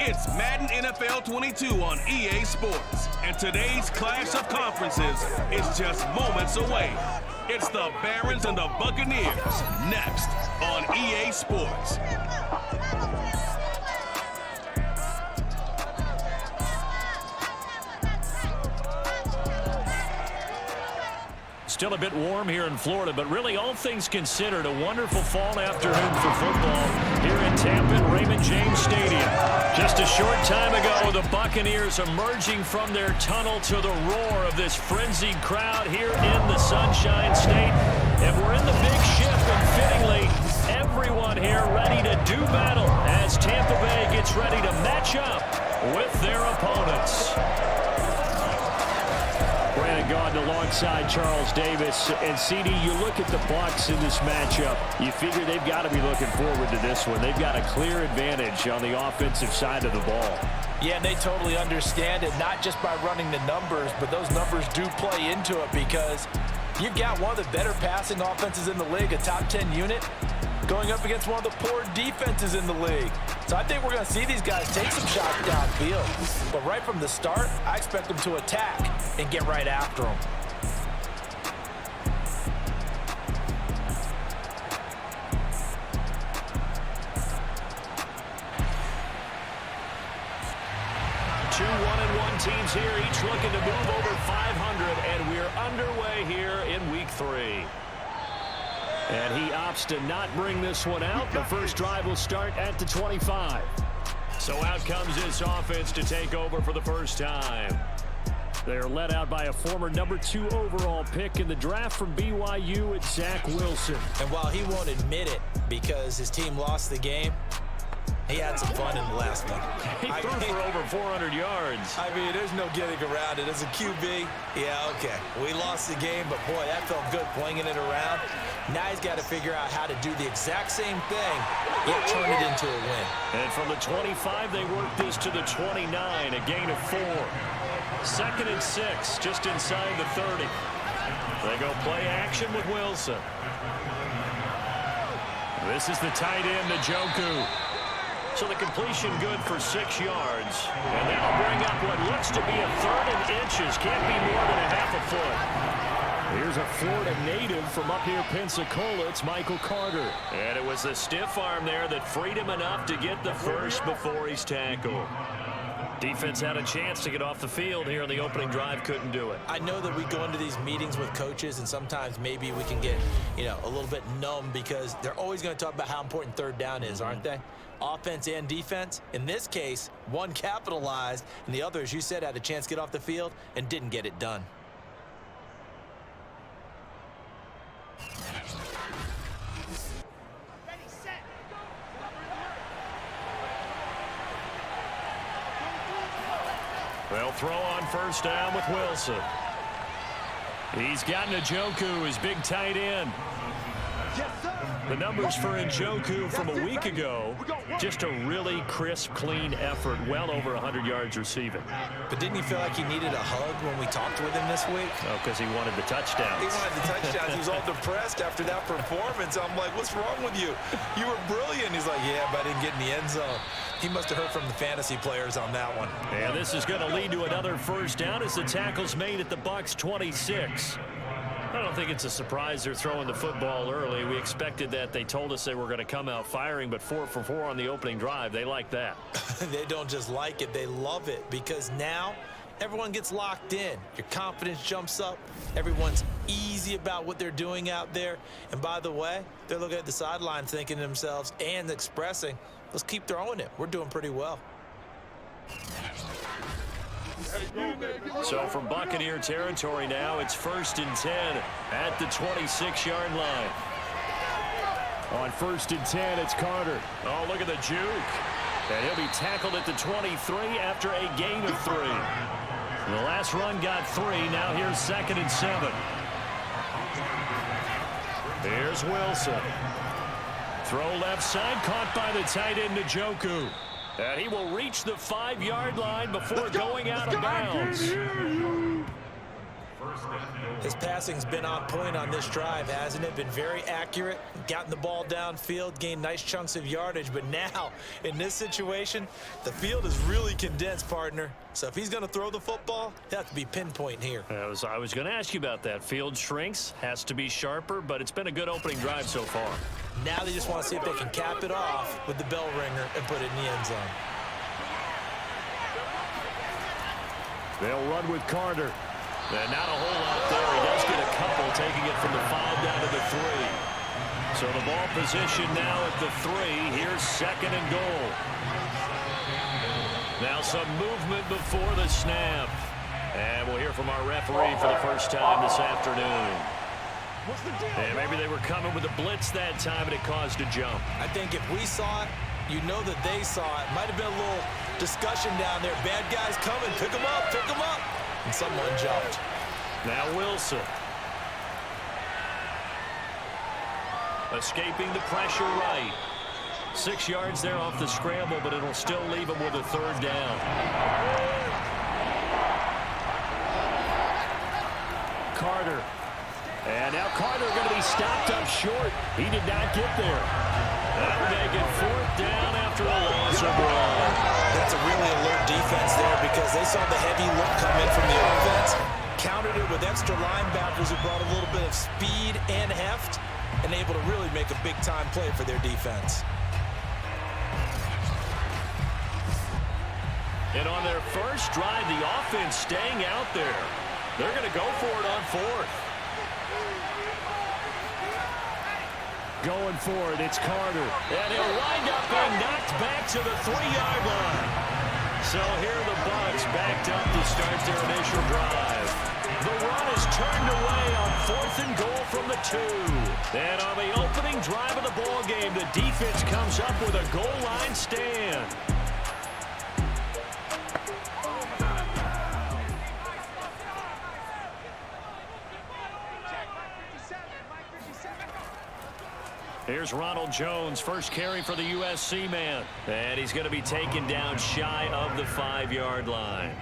It's Madden NFL 22 on EA Sports. And today's clash of conferences is just moments away. It's the Barons and the Buccaneers next on EA Sports. Still a bit warm here in Florida, but really all things considered, a wonderful fall afternoon for football here in Tampa at Raymond James Stadium. Just a short time ago, the Buccaneers emerging from their tunnel to the roar of this frenzied crowd here in the Sunshine State. And we're in the big shift, and fittingly, everyone here ready to do battle as Tampa Bay gets ready to match up with their opponents. Brandon Gaudin alongside Charles Davis. And CD, you look at the Bucs in this matchup, you figure they've got to be looking forward to this one. They've got a clear advantage on the offensive side of the ball. Yeah, and they totally understand it, not just by running the numbers, but those numbers do play into it because you've got one of the better passing offenses in the league, a top 10 unit, going up against one of the poor defenses in the league. So I think we're going to see these guys take some shots downfield. But right from the start, I expect them to attack and get right after them. Two 1-1 teams here, each looking to move over 500, and we're underway here in week 3. And he opts to not bring this one out. The first drive will start at the 25. So out comes this offense to take over for the first time. They're led out by a former number 2 overall pick in the draft from BYU, it's Zach Wilson. And while he won't admit it because his team lost the game, he had some fun in the last one. He threw for over 400 yards. I mean, there's no getting around it. As a QB, yeah, okay. We lost the game, but boy, that felt good flinging it around. Now he's got to figure out how to do the exact same thing, yet turn it into a win. And from the 25, they work this to the 29, a gain of 4. 2nd and 6, just inside the 30. They go play action with Wilson. This is the tight end, Njoku. So the completion good for 6 yards. And that'll bring up what looks to be a 3rd and inches. Can't be more than a half a foot. Here's a Florida native from up here, Pensacola. It's Michael Carter. And it was the stiff arm there that freed him enough to get the first before he's tackled. Defense had a chance to get off the field here in the opening drive, couldn't do it. I know that we go into these meetings with coaches and sometimes maybe we can get, a little bit numb because they're always going to talk about how important 3rd down is, aren't they? Offense and defense. In this case, one capitalized and the other, as you said, had a chance to get off the field and didn't get it done. They'll throw on first down with Wilson. He's got Njoku, his big tight end. The numbers for Njoku from a week ago, just a really crisp, clean effort, well over 100 yards receiving. But didn't he feel like he needed a hug when we talked with him this week? Oh, because he wanted the touchdowns. He wanted the touchdowns. He was all depressed after that performance. I'm like, what's wrong with you? You were brilliant. He's like, yeah, but I didn't get in the end zone. He must have heard from the fantasy players on that one. And this is going to lead to another first down as the tackle's made at the Bucs 26. I don't think it's a surprise they're throwing the football early. We expected that. They told us they were going to come out firing, but 4 for 4 on the opening drive. They like that. They don't just like it. They love it because now everyone gets locked in. Your confidence jumps up. Everyone's easy about what they're doing out there. And by the way, they're looking at the sideline thinking to themselves and expressing, let's keep throwing it. We're doing pretty well. So from Buccaneer territory now, it's 1st and 10 at the 26-yard line. On 1st and 10, it's Carter. Oh, look at the juke. And he'll be tackled at the 23 after a gain of 3. The last run got 3. Now here's 2nd and 7. Here's Wilson. Throw left side, caught by the tight end, Njoku. And he will reach the 5-yard line before going out of bounds. His passing's been on point on this drive, hasn't it? Been very accurate, gotten the ball downfield, gained nice chunks of yardage. But now, in this situation, the field is really condensed, partner. So if he's going to throw the football, he'll have to be pinpoint here. I was going to ask you about that. Field shrinks, has to be sharper, but it's been a good opening drive so far. Now they just want to see if they can cap it off with the bell ringer and put it in the end zone. They'll run with Carter. And not a whole lot there. He does get a couple, taking it from the 5 down to the 3. So the ball position now at the 3. Here's 2nd and goal. Now some movement before the snap. And we'll hear from our referee for the first time this afternoon. And maybe they were coming with a blitz that time and it caused a jump. I think if we saw it, you know that they saw it. Might have been a little discussion down there. Bad guys coming. Pick them up. Pick them up. And someone jumped. Now Wilson. Escaping the pressure right. 6 yards there off the scramble, but it'll still leave him with a 3rd down. Carter. And now Carter going to be stopped up short. He did not get there. That'll make it 4th down after a loss of 1. That's a really alert defense there because they saw the heavy look come in from the offense, countered it with extra linebackers who brought a little bit of speed and heft, and able to really make a big-time play for their defense. And on their first drive, the offense staying out there. They're going to go for it on 4th. Going for it, it's Carter. And he'll wind up being knocked back to the 3-yard line. So here are the Bucs backed up to start their initial drive. The run is turned away on 4th and goal from the 2. And on the opening drive of the ball game, the defense comes up with a goal line stand. Here's Ronald Jones, first carry for the USC man. And he's going to be taken down shy of the 5-yard line.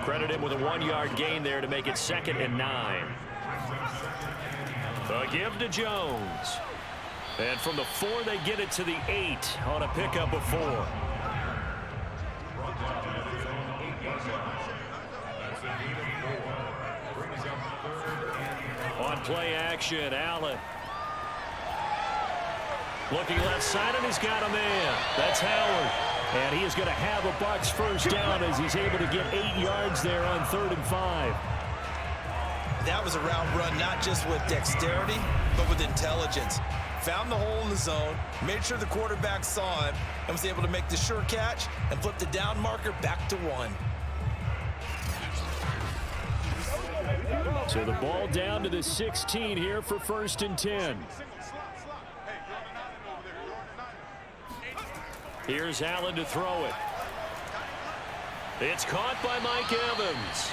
Credit him with a 1-yard gain there to make it 2nd and 9. A give to Jones. And from the 4, they get it to the 8 on a pickup of 4. On play action, Allen. Looking left side, and he's got a man. That's Howard. And he is going to have a Bucs first down as he's able to get 8 yards there on 3rd and 5. That was a route run not just with dexterity, but with intelligence. Found the hole in the zone, made sure the quarterback saw him, and was able to make the sure catch and flip the down marker back to 1. So the ball down to the 16 here for 1st and 10. Here's Allen to throw it. It's caught by Mike Evans.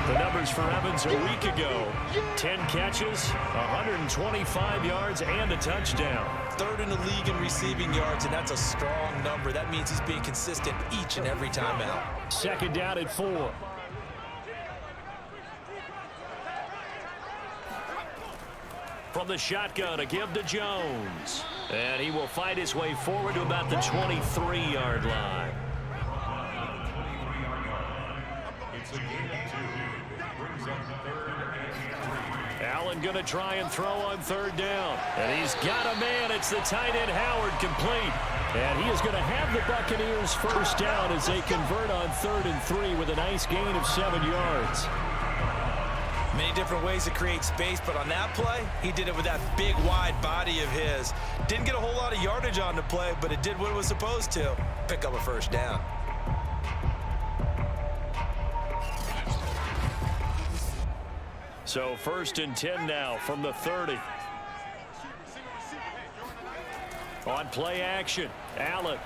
The numbers for Evans a week ago. 10 catches, 125 yards, and a touchdown. 3rd in the league in receiving yards, and that's a strong number. That means he's being consistent each and every time out. 2nd down at 4. From the shotgun, a give to Jones. And he will fight his way forward to about the 23-yard line. Allen going to try and throw on 3rd down. And he's got a man. It's the tight end Howard, complete. And he is going to have the Buccaneers first down as they convert on 3rd and 3 with a nice gain of 7 yards. Many different ways to create space, but on that play, he did it with that big, wide body of his. Didn't get a whole lot of yardage on the play, but it did what it was supposed to. Pick up a first down. So 1st and 10 now from the 30. On play action, Allen.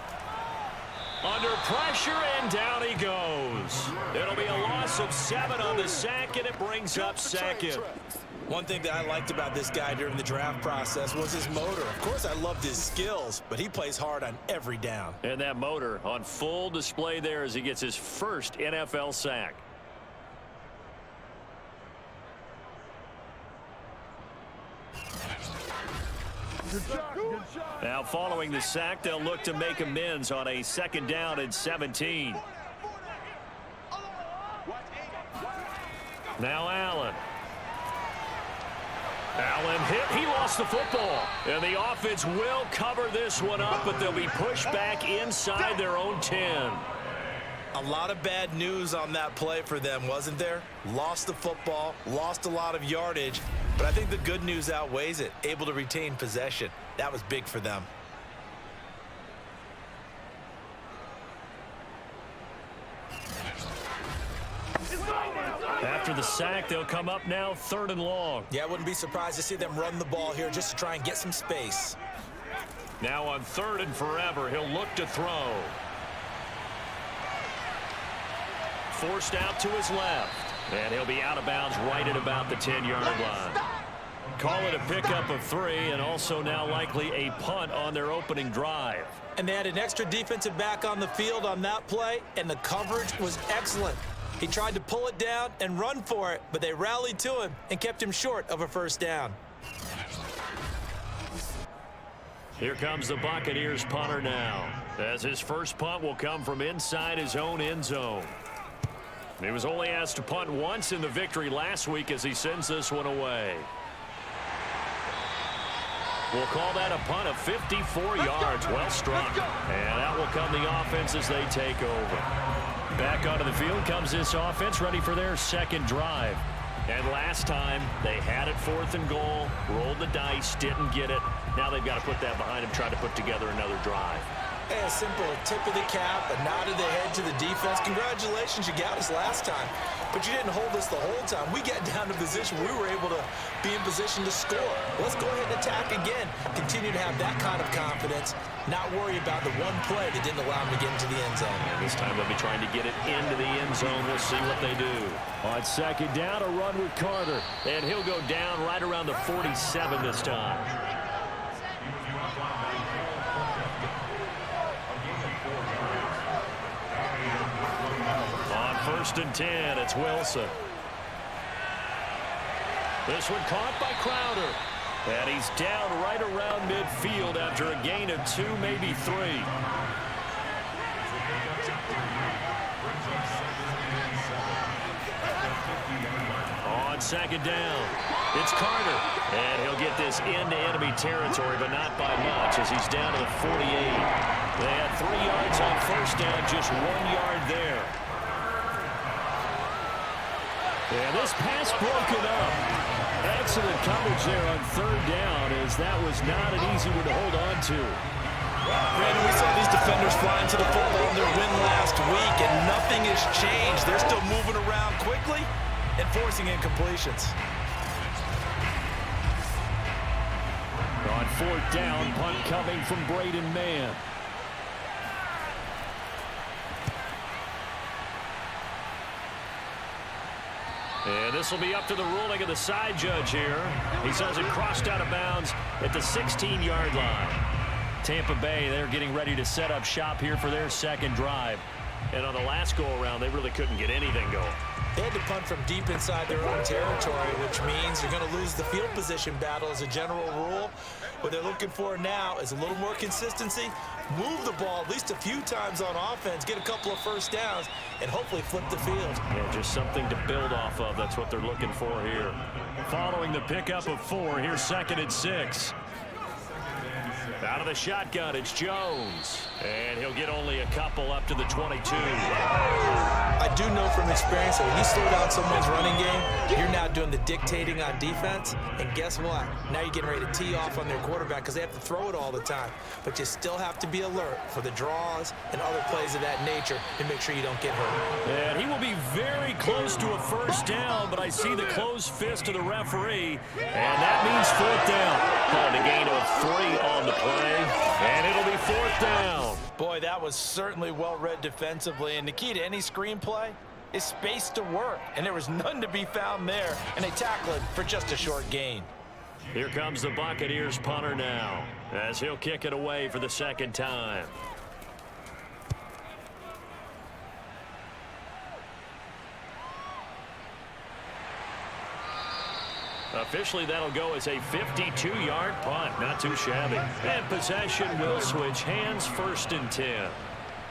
Under pressure, and down he goes. It'll be a loss of 7 on the sack, and it brings up 2nd. One thing that I liked about this guy during the draft process was his motor. Of course, I loved his skills, but he plays hard on every down. And that motor on full display there as he gets his first NFL sack. Now following the sack, they'll look to make amends on a 2nd down and 17. Now Allen. Allen hit. He lost the football. And the offense will cover this one up, but they'll be pushed back inside their own 10. A lot of bad news on that play for them, wasn't there? Lost the football, lost a lot of yardage, but I think the good news outweighs it. Able to retain possession. That was big for them. After the sack, they'll come up now 3rd and long. Yeah, I wouldn't be surprised to see them run the ball here just to try and get some space. Now on 3rd and forever, he'll look to throw. Forced out to his left. And he'll be out of bounds right at about the 10-yard line. Call it a pickup of 3, and also now likely a punt on their opening drive. And they had an extra defensive back on the field on that play, and the coverage was excellent. He tried to pull it down and run for it, but they rallied to him and kept him short of a 1st down. Here comes the Buccaneers punter now, as his first punt will come from inside his own end zone. He was only asked to punt once in the victory last week as he sends this one away. We'll call that a punt of 54 yards. Well struck. And out will come the offense as they take over. Back onto the field comes this offense, ready for their 2nd drive. And last time, they had it 4th and goal, rolled the dice, didn't get it. Now they've got to put that behind them, try to put together another drive. Hey, a simple tip of the cap, a nod of the head to the defense. Congratulations, you got us last time. But you didn't hold us the whole time. We got down to position. We were able to be in position to score. Let's go ahead and attack again. Continue to have that kind of confidence. Not worry about the one play that didn't allow them to get into the end zone. And this time they'll be trying to get it into the end zone. We'll see what they do. On 2nd down, a run with Carter. And he'll go down right around the 47 this time. On 1st and 10, it's Wilson. This one caught by Crowder. And he's down right around midfield after a gain of 2, maybe 3. On 2nd down, it's Carter. And he'll get this into enemy territory, but not by much as he's down to the 48. They had 3 yards on 1st down, just 1 yard there. And this pass broken up. Excellent coverage there on 3rd down, as that was not an easy one to hold on to. Brandon, we saw these defenders flying to the football in their win last week, and nothing has changed. They're still moving around quickly and forcing incompletions. On 4th down, punt coming from Braden Mann. And this will be up to the ruling of the side judge here. He says it crossed out of bounds at the 16-yard line. Tampa Bay, they're getting ready to set up shop here for their 2nd drive. And on the last go-around, they really couldn't get anything going. They had to punt from deep inside their own territory, which means you're going to lose the field position battle as a general rule. What they're looking for now is a little more consistency, move the ball at least a few times on offense, get a couple of 1st downs, and hopefully flip the field. Yeah, just something to build off of. That's what they're looking for here. Following the pickup of 4, here's 2nd and 6. Out of the shotgun, it's Jones. And he'll get only a couple up to the 22. I do know from experience that when you slow down someone's running game, you're now doing the dictating on defense. And guess what? Now you're getting ready to tee off on their quarterback because they have to throw it all the time. But you still have to be alert for the draws and other plays of that nature to make sure you don't get hurt. And he will be very close to a 1st down, but I see the closed fist of the referee. And that means 4th down. Called a gain of 3 on the play. And it'll be 4th down. Boy, that was certainly well-read defensively. And the key to any screenplay is space to work. And there was none to be found there. And they tackle it for just a short gain. Here comes the Buccaneers punter now, as he'll kick it away for the 2nd time. Officially, that'll go as a 52-yard punt. Not too shabby. And possession will switch hands, 1st and 10.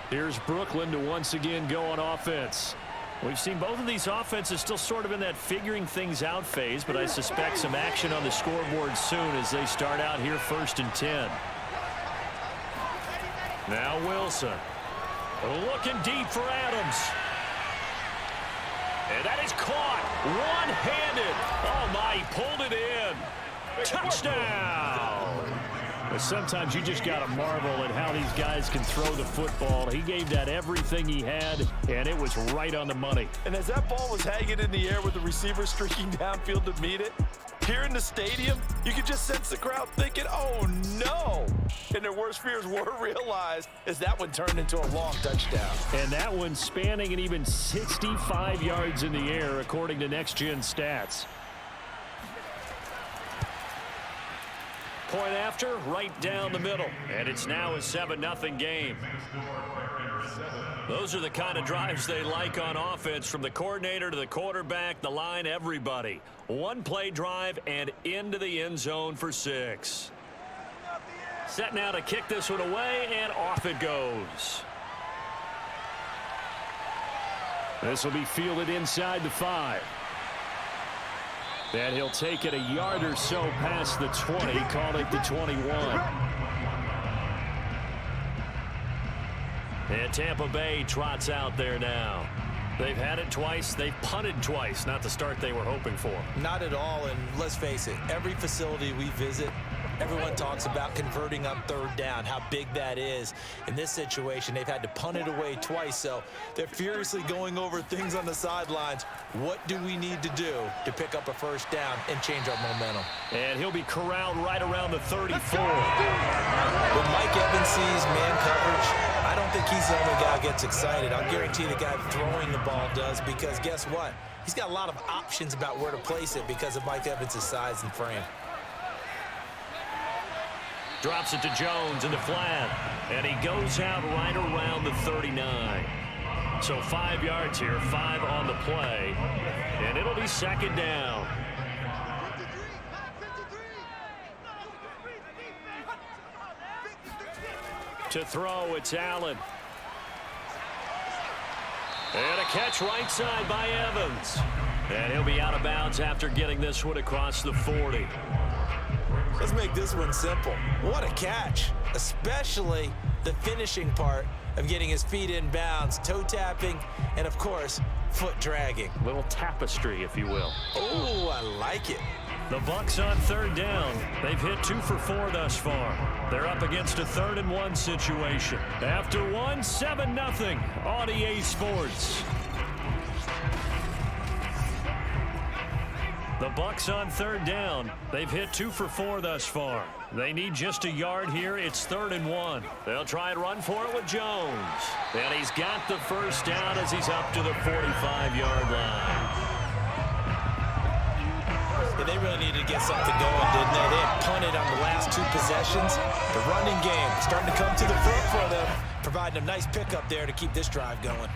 Here's Brooklyn to once again go on offense. We've seen both of these offenses still sort of in that figuring things out phase, but I suspect some action on the scoreboard soon as they start out here 1st and 10. Now Wilson. Looking deep for Adams. And that is caught. One-handed. Oh, my, he pulled it in. Touchdown. But sometimes you just got to marvel at how these guys can throw the football. He gave that everything he had, and it was right on the money. And as that ball was hanging in the air with the receiver streaking downfield to meet it, here in the stadium, you could just sense the crowd thinking, oh, no. And their worst fears were realized as that one turned into a long touchdown. And that one spanning an even 65 yards in the air, according to Next Gen Stats. Point after, right down the middle. And it's now a 7-0 game. Those are the kind of drives they like on offense, from the coordinator to the quarterback, the line, everybody. One-play drive and into the end zone for 6. Set now to kick this one away, and off it goes. This will be fielded inside the 5. And he'll take it a yard or so past the 20, call it the 21. And Tampa Bay trots out there now. They've had it twice. They've punted twice. Not the start they were hoping for. Not at all, and let's face it, every facility we visit, everyone talks about converting on 3rd down, how big that is. In this situation, they've had to punt it away twice, so they're furiously going over things on the sidelines. What do we need to do to pick up a 1st down and change our momentum? And he'll be corralled right around the 34. When Mike Evans sees man coverage, I don't think he's the only guy who gets excited. I'll guarantee the guy throwing the ball does, because guess what? He's got a lot of options about where to place it because of Mike Evans' size and frame. Drops it to Jones in the flat, and he goes out right around the 39. So 5 yards here, 5 on the play, and it'll be 2nd down. To throw, it's Allen. And a catch right side by Evans. And he'll be out of bounds after getting this one across the 40. Let's make this one simple. What a catch, especially the finishing part of getting his feet in bounds, toe tapping, and of course, foot dragging. Little tapestry, if you will. Oh, I like it. The Bucs on 3rd down. They've hit 2 for 4 thus far. They're up against a 3rd and 1 situation. After 1, 7-0 on EA Sports. The Bucs on 3rd down. They've hit 2 for 4 thus far. They need just a yard here. It's 3rd and 1. They'll try and run for it with Jones. And he's got the 1st down as he's up to the 45-yard line. Yeah, they really needed to get something going, didn't they? They had punted on the last 2 possessions. The running game starting to come to the front for them, providing a nice pickup there to keep this drive going.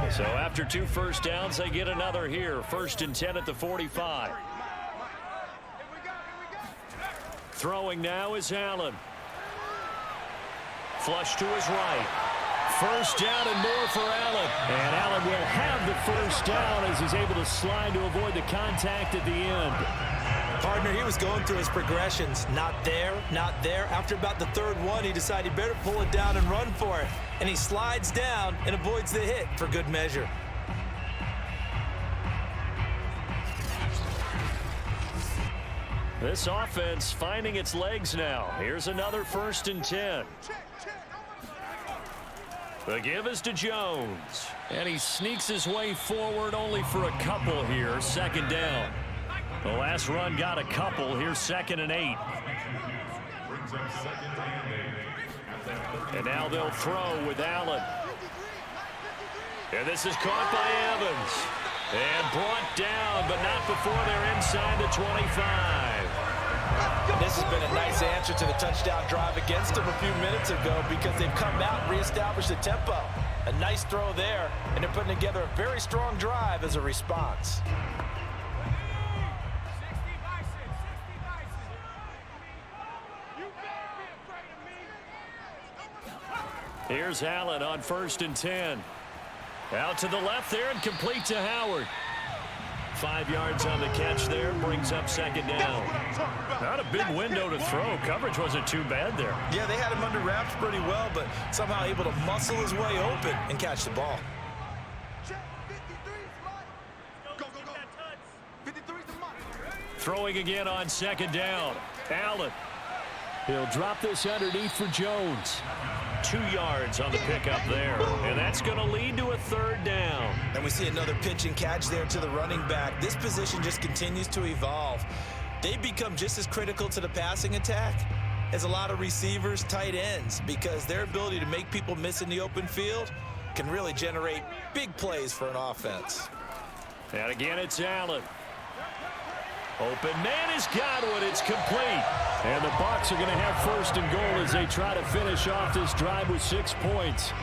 So after 2 1st downs, they get another here. 1st and 10 at the 45. Throwing now is Allen. Flush to his right. 1st down and more for Allen. And Allen will have the 1st down as he's able to slide to avoid the contact at the end. Partner, he was going through his progressions. Not there, not there. After about the 3rd one, he decided he better pull it down and run for it. And he slides down and avoids the hit for good measure. This offense finding its legs now. Here's another 1st and 10. The give is to Jones. And he sneaks his way forward only for a couple here. 2nd down. The last run got a couple. Here's 2nd and 8. And now they'll throw with Allen. And this is caught by Evans. And brought down, but not before they're inside the 25. And this has been a nice answer to the touchdown drive against them a few minutes ago because they've come out and reestablished the tempo. A nice throw there, and they're putting together a very strong drive as a response. Here's Allen on 1st and 10. Out to the left there and complete to Howard. 5 yards on the catch there, brings up 2nd down. Not a big window to throw. Coverage wasn't too bad there. Yeah, they had him under wraps pretty well, but somehow able to muscle his way open and catch the ball. Throwing again on 2nd down. Allen. He'll drop this underneath for Jones. 2 yards on the pickup there. And that's going to lead to a 3rd down. And we see another pitch and catch there to the running back. This position just continues to evolve. They become just as critical to the passing attack as a lot of receivers, tight ends, because their ability to make people miss in the open field can really generate big plays for an offense. And again, it's Allen. Open man has got one. It's complete. And the Bucs are going to have 1st and goal as they try to finish off this drive with 6 points.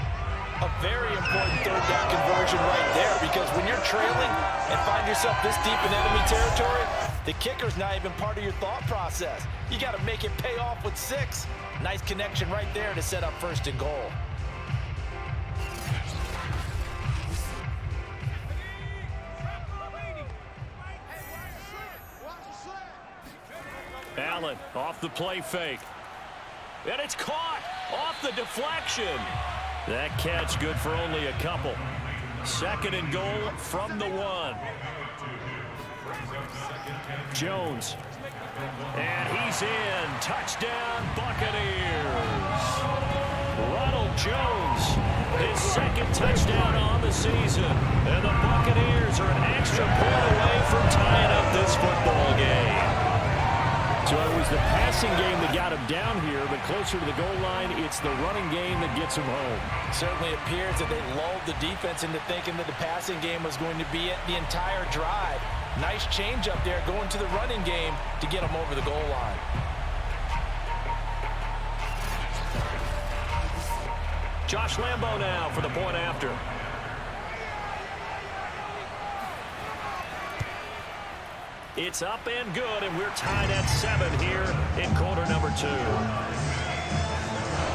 A very important 3rd down conversion right there, because when you're trailing and find yourself this deep in enemy territory, the kicker's not even part of your thought process. You got to make it pay off with 6. Nice connection right there to set up 1st and goal. Allen off the play fake. And it's caught off the deflection. That catch good for only a couple. 2nd and goal from the 1. Jones. And he's in. Touchdown, Buccaneers. Ronald Jones, his 2nd touchdown on the season. And the Buccaneers are an extra point away from tying up this football game. So it was the passing game that got him down here, but closer to the goal line, it's the running game that gets him home. Certainly appears that they lulled the defense into thinking that the passing game was going to be it the entire drive. Nice change up there going to the running game to get him over the goal line. Josh Lambo now for the point after. It's up and good, and we're tied at 7 here in quarter number 2.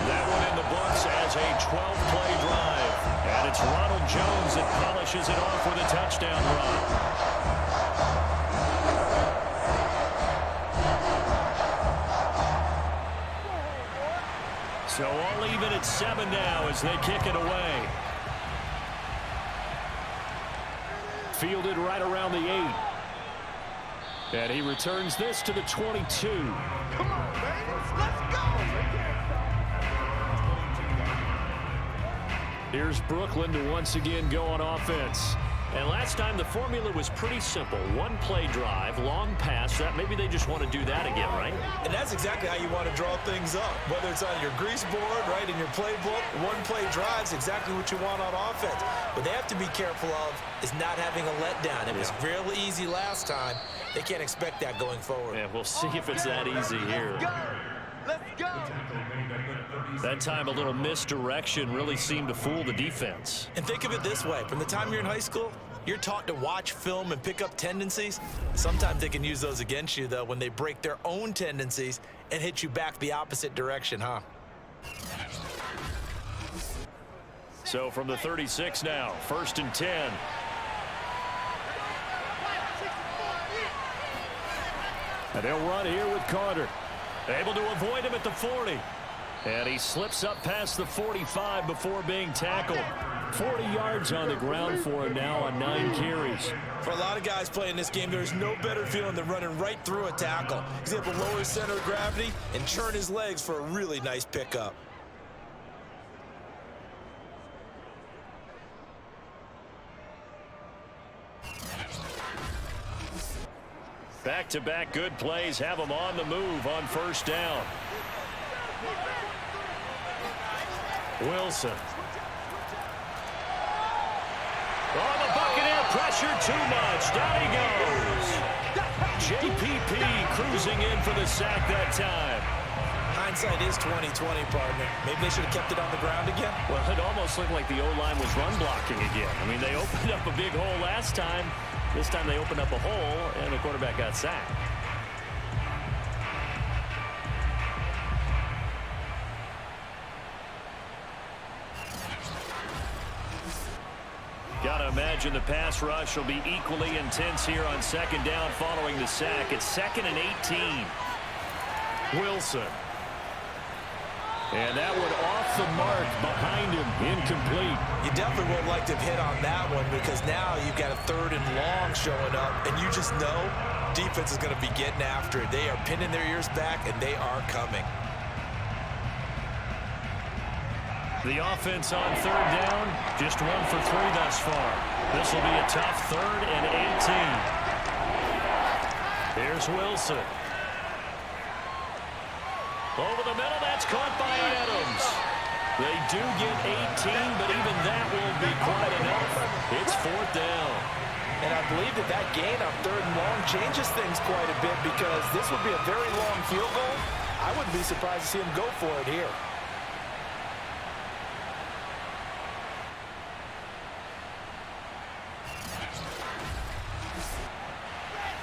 That one in the books as a 12-play drive. And it's Ronald Jones that polishes it off with a touchdown run. So all even at 7 now as they kick it away. Fielded right around the 8. And he returns this to the 22. Come on, baby. Let's go. Here's Brooklyn to once again go on offense. And last time the formula was pretty simple. 1-play drive, long pass. That maybe they just want to do that again, right? And that's exactly how you want to draw things up. Whether it's on your grease board, right, in your playbook, 1-play drive's exactly what you want on offense. What they have to be careful of is not having a letdown. It was real easy last time. They can't expect that going forward. Yeah, we'll see if it's that easy here. Let's go. That time a little misdirection really seemed to fool the defense. And think of it this way. From the time you're in high school, you're taught to watch film and pick up tendencies. Sometimes they can use those against you, though, when they break their own tendencies and hit you back the opposite direction, huh? So from the 36 now, 1st and 10. And they'll run here with Carter. Able to avoid him at the 40. And he slips up past the 45 before being tackled. 40 yards on the ground for him now on 9 carries. For a lot of guys playing this game, there's no better feeling than running right through a tackle. He's able to lower his center of gravity and churn his legs for a really nice pickup. Back-to-back good plays have them on the move on 1st down. Wilson. Oh, the Buccaneer pressure too much. Down he goes. JPP cruising in for the sack that time. Hindsight is 20/20, partner. Maybe they should have kept it on the ground again. Well, it almost looked like the O-line was run blocking again. I mean, they opened up a big hole last time. This time they opened up a hole, and the quarterback got sacked. Got to imagine the pass rush will be equally intense here on second down following the sack. It's 2nd and 18. Wilson. And that one off the mark behind him, incomplete. You definitely would like to have hit on that one because now you've got a 3rd and long showing up, and you just know defense is going to be getting after it. They are pinning their ears back, and they are coming. The offense on 3rd down, just 1 for 3 thus far. This will be a tough 3rd and 18. Here's Wilson. Over the middle, that's caught by Adams. They do get 18, but even that won't be quite enough. It's 4th down. And I believe that gain on 3rd and long changes things quite a bit because this would be a very long field goal. I wouldn't be surprised to see him go for it here.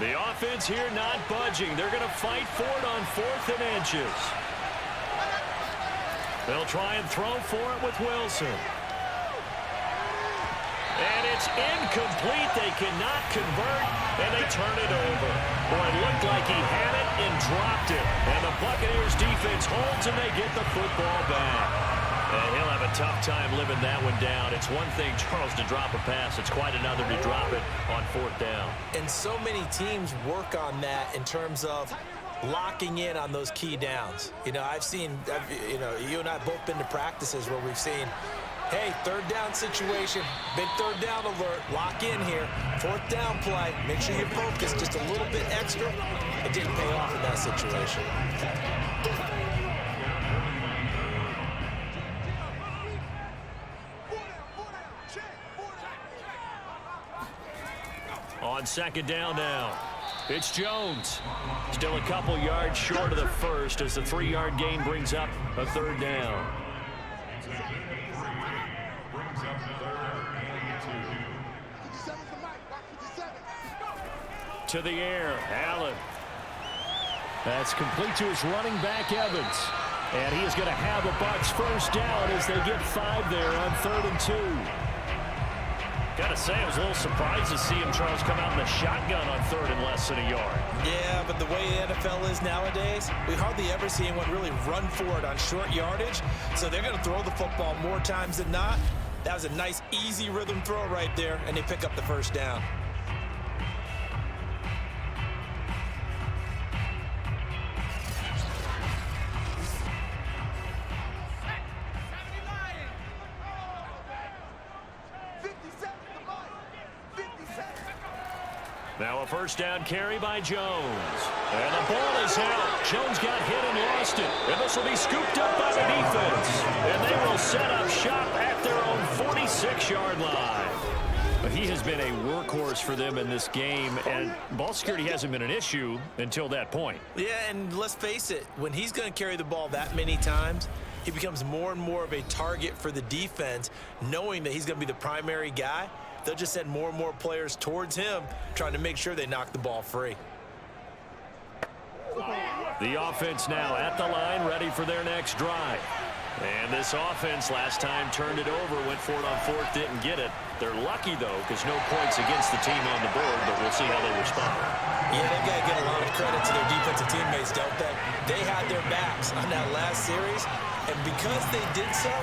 The offense here not budging. They're going to fight for it on 4th and inches. They'll try and throw for it with Wilson. And it's incomplete. They cannot convert, and they turn it over. Boy, it looked like he had it and dropped it. And the Buccaneers defense holds, and they get the football back. And he'll have a tough time living that one down. It's one thing, Charles, to drop a pass. It's quite another to drop it on 4th down. And so many teams work on that in terms of locking in on those key downs. You know, you and I have both been to practices where we've seen, hey, 3rd down situation, big 3rd down alert, lock in here, 4th down play, make sure you focus just a little bit extra. It didn't pay off in that situation. On 2nd down now, it's Jones. Still a couple yards short of the first as the 3-yard gain brings up a 3rd down. To the air, Allen. That's complete to his running back, Evans. And he is going to have a Bucs first down as they get 5 there on 3rd and 2. Gotta say, I was a little surprised to see him, Charles, come out in the shotgun on 3rd and less than a yard. Yeah, but the way the NFL is nowadays, we hardly ever see anyone really run for it on short yardage. So they're going to throw the football more times than not. That was a nice, easy rhythm throw right there, and they pick up the first down. Now a first down carry by Jones. And the ball is out. Jones got hit and lost it. And this will be scooped up by the defense. And they will set up shop at their own 46-yard line. But he has been a workhorse for them in this game, and ball security hasn't been an issue until that point. Yeah, and let's face it, when he's going to carry the ball that many times, he becomes more and more of a target for the defense, knowing that he's going to be the primary guy. They'll just send more and more players towards him, trying to make sure they knock the ball free. The offense now at the line, ready for their next drive. And this offense last time turned it over, went for it on 4th, didn't get it. They're lucky, though, because no points against the team on the board, but we'll see how they respond. Yeah, they've got to get a lot of credit to their defensive teammates, don't they? They had their backs on that last series, and because they did so,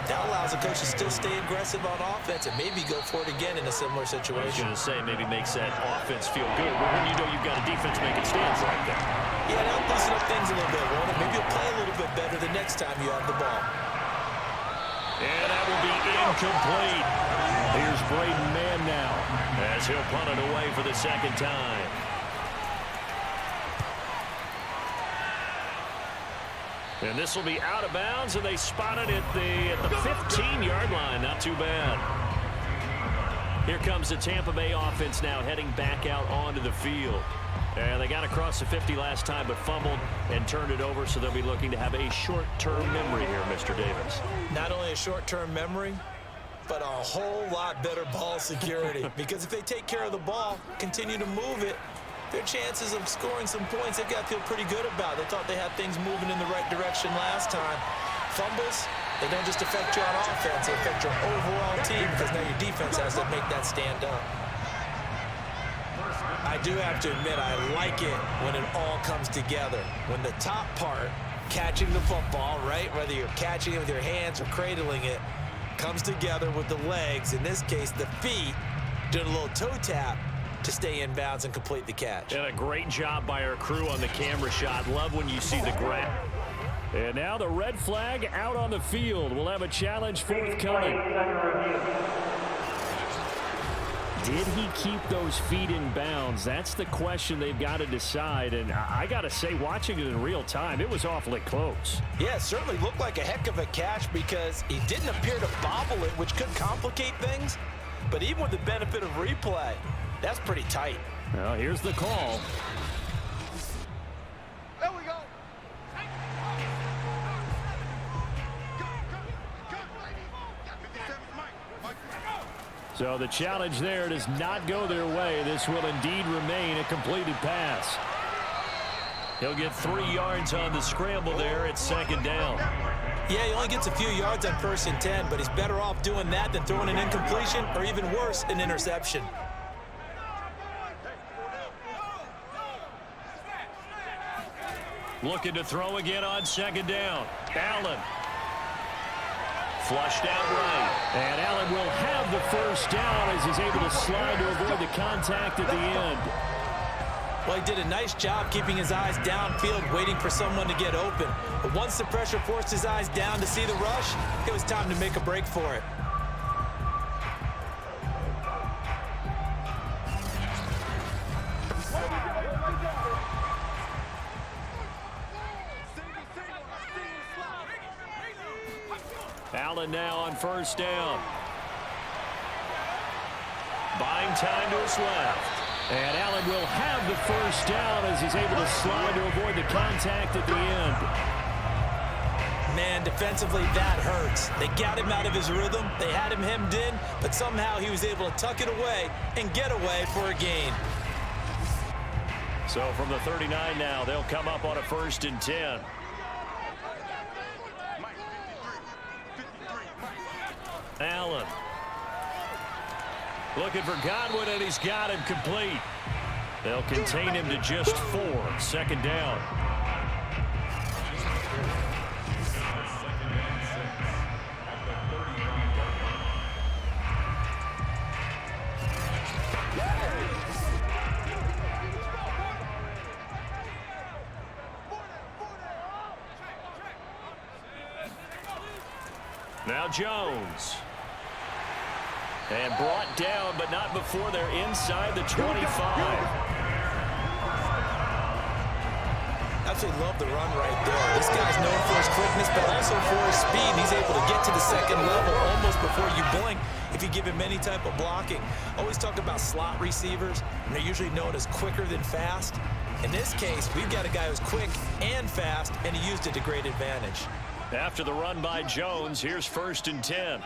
that allows the coach to still stay aggressive on offense and maybe go for it again in a similar situation. I was going to say, maybe makes that offense feel good. But when you know you've got a defense making stands like that. Yeah, that'll loosen up things a little bit, won't it? Maybe you'll play a little bit better the next time you have the ball. And that will be incomplete. Here's Braden Mann now as he'll punt it away for the second time. And this will be out of bounds, and they spot it at the 15-yard line. Not too bad. Here comes the Tampa Bay offense now heading back out onto the field. And they got across the 50 last time, but fumbled and turned it over, so they'll be looking to have a short-term memory here, Mr. Davis. Not only a short-term memory, but a whole lot better ball security. Because if they take care of the ball, continue to move it, their chances of scoring some points, they've got to feel pretty good about. They thought they had things moving in the right direction last time. Fumbles, they don't just affect you on offense, they affect your overall team, because now your defense has to make that stand up. I do have to admit, I like it when it all comes together. When the top part, catching the football, right, whether you're catching it with your hands or cradling it, comes together with the legs, in this case the feet, doing a little toe tap to stay in bounds and complete the catch. And a great job by our crew on the camera shot. Love when you see the grab. And now the red flag out on the field. We'll have a challenge forthcoming. Did he keep those feet in bounds? That's the question they've got to decide. And I got to say, watching it in real time, it was awfully close. Yeah, it certainly looked like a heck of a catch because he didn't appear to bobble it, which could complicate things. But even with the benefit of replay, that's pretty tight. Well, here's the call. There we go. So the challenge there does not go their way. This will indeed remain a completed pass. He'll get 3 yards on the scramble there at second down. Yeah, he only gets a few yards on 1st and 10, but he's better off doing that than throwing an incompletion or even worse, an interception. Looking to throw again on second down. Allen. Flushed out right. And Allen will have the first down as he's able to slide to avoid the contact at the end. Well, he did a nice job keeping his eyes downfield, waiting for someone to get open. But once the pressure forced his eyes down to see the rush, it was time to make a break for it. Allen now on first down. Buying time to his left. And Allen will have the first down as he's able to slide to avoid the contact at the end. Man, defensively, that hurts. They got him out of his rhythm. They had him hemmed in, but somehow he was able to tuck it away and get away for a gain. So from the 39 now, they'll come up on a 1st and 10. Allen. Looking for Godwin, and he's got him complete. They'll contain him to just 4. Second down. Now Jones. And brought down, but not before they're inside the 25. Absolutely love the run right there. This guy's known for his quickness, but also for his speed. He's able to get to the second level almost before you blink if you give him any type of blocking. Always talk about slot receivers, and they're usually known as quicker than fast. In this case, we've got a guy who's quick and fast, and he used it to great advantage. After the run by Jones, here's 1st and 10.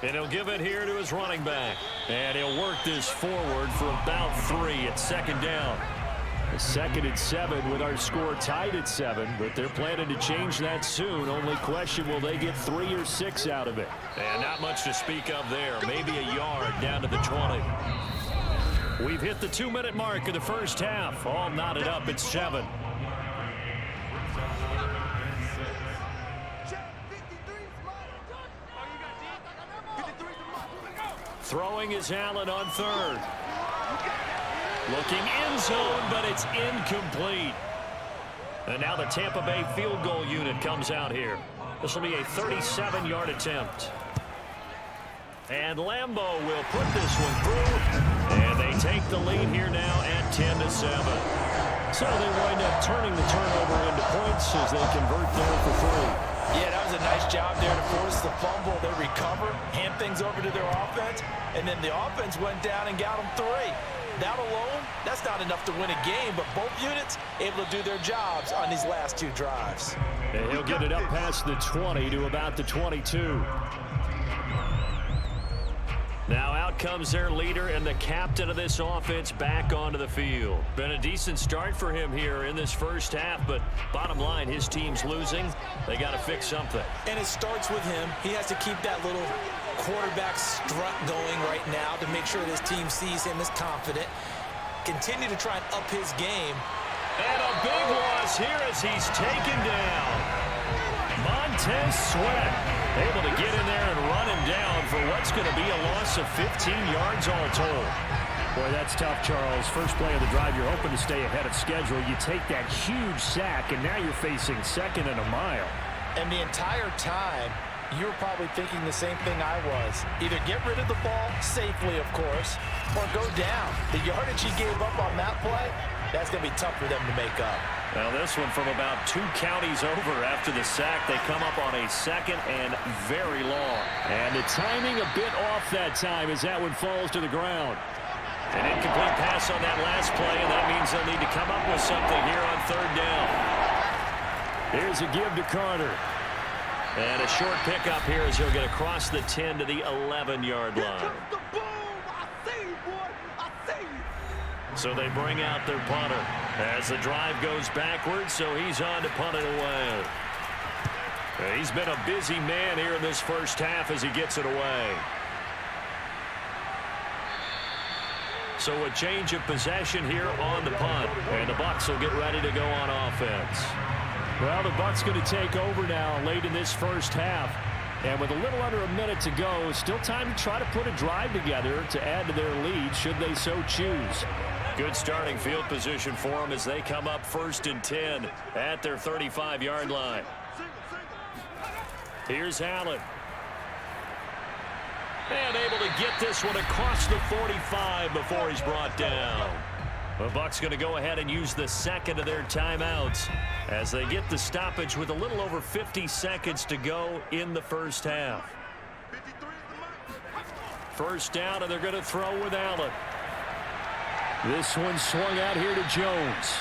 And he'll give it here to his running back. And he'll work this forward for about 3 at second down. A 2nd and 7 with our score tied at 7, but they're planning to change that soon. Only question, will they get 3 or 6 out of it? And not much to speak of there. Maybe a yard down to the 20. We've hit the 2-minute mark of the first half. All knotted up at 7. Throwing is Allen on 3rd. Looking end zone, but it's incomplete. And now the Tampa Bay field goal unit comes out here. This will be a 37-yard attempt. And Lambeau will put this one through. And they take the lead here now at 10-7. So they wind up turning the turnover into points as they convert there for 3. Yeah, that was a nice job there to force the fumble. They recover, hand things over to their offense, and then the offense went down and got them 3. That alone, that's not enough to win a game, but both units able to do their jobs on these last two drives. And he'll get it up past the 20 to about the 22. Now out comes their leader and the captain of this offense back onto the field. Been a decent start for him here in this first half, but bottom line, his team's losing. They got to fix something. And it starts with him. He has to keep that little quarterback strut going right now to make sure this team sees him as confident. Continue to try and up his game. And a big loss here as he's taken down. Montez Sweat able to get in there and run him down for what's going to be a loss of 15 yards all told. Boy, that's tough, Charles. First play of the drive, you're hoping to stay ahead of schedule. You take that huge sack, and now you're facing second and a mile. And the entire time, you were probably thinking the same thing I was. Either get rid of the ball, safely, of course, or go down. The yardage he gave up on that play, that's going to be tough for them to make up. Now this one from about 2 counties over after the sack. They come up on a second and very long. And the timing a bit off that time as that one falls to the ground. An incomplete pass on that last play, and that means they'll need to come up with something here on third down. Here's a give to Carter. And a short pickup here as he'll get across the 10 to the 11-yard line. So they bring out their punter as the drive goes backwards, so he's on to punt it away. He's been a busy man here in this first half as he gets it away. So a change of possession here on the punt, and the Bucs will get ready to go on offense. Well, the Bucs going to take over now late in this first half. And with a little under a minute to go, still time to try to put a drive together to add to their lead should they so choose. Good starting field position for them as they come up 1st and 10 at their 35-yard line. Here's Allen. And able to get this one across the 45 before he's brought down. The Bucs going to go ahead and use the second of their timeouts as they get the stoppage with a little over 50 seconds to go in the first half. First down, and they're going to throw with Allen. This one swung out here to Jones.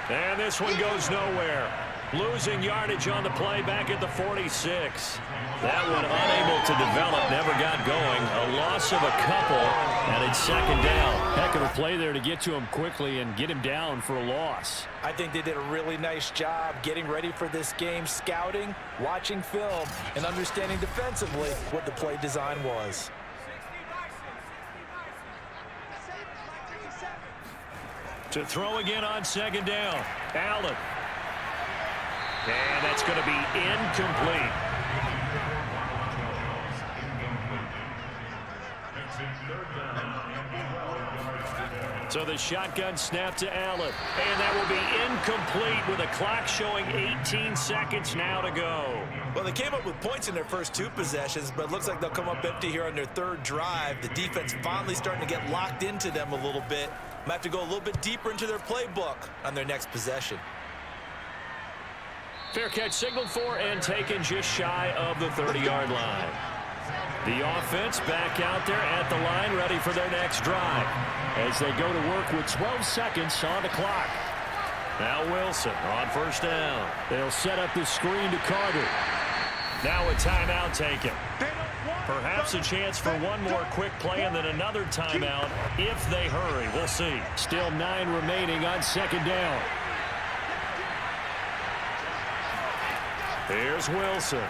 And this one goes nowhere. Losing yardage on the play back at the 46. That one unable to develop, never got going. A loss of a couple, and it's second down. Heck of a play there to get to him quickly and get him down for a loss. I think they did a really nice job getting ready for this game, scouting, watching film, and understanding defensively what the play design was. To throw again on second down. Allen. And that's going to be incomplete. So the shotgun snap to Allen. And that will be incomplete with a clock showing 18 seconds now to go. Well, they came up with points in their first 2 possessions, but it looks like they'll come up empty here on their 3rd drive. The defense finally starting to get locked into them a little bit. Might have to go a little bit deeper into their playbook on their next possession. Fair catch signaled for and taken just shy of the 30-yard line. The offense back out there at the line, ready for their next drive as they go to work with 12 seconds on the clock. Now Wilson on first down. They'll set up the screen to Carter. Now a timeout taken. Perhaps a chance for one more quick play and then another timeout if they hurry. We'll see. Still 9 remaining on second down. Here's Wilson.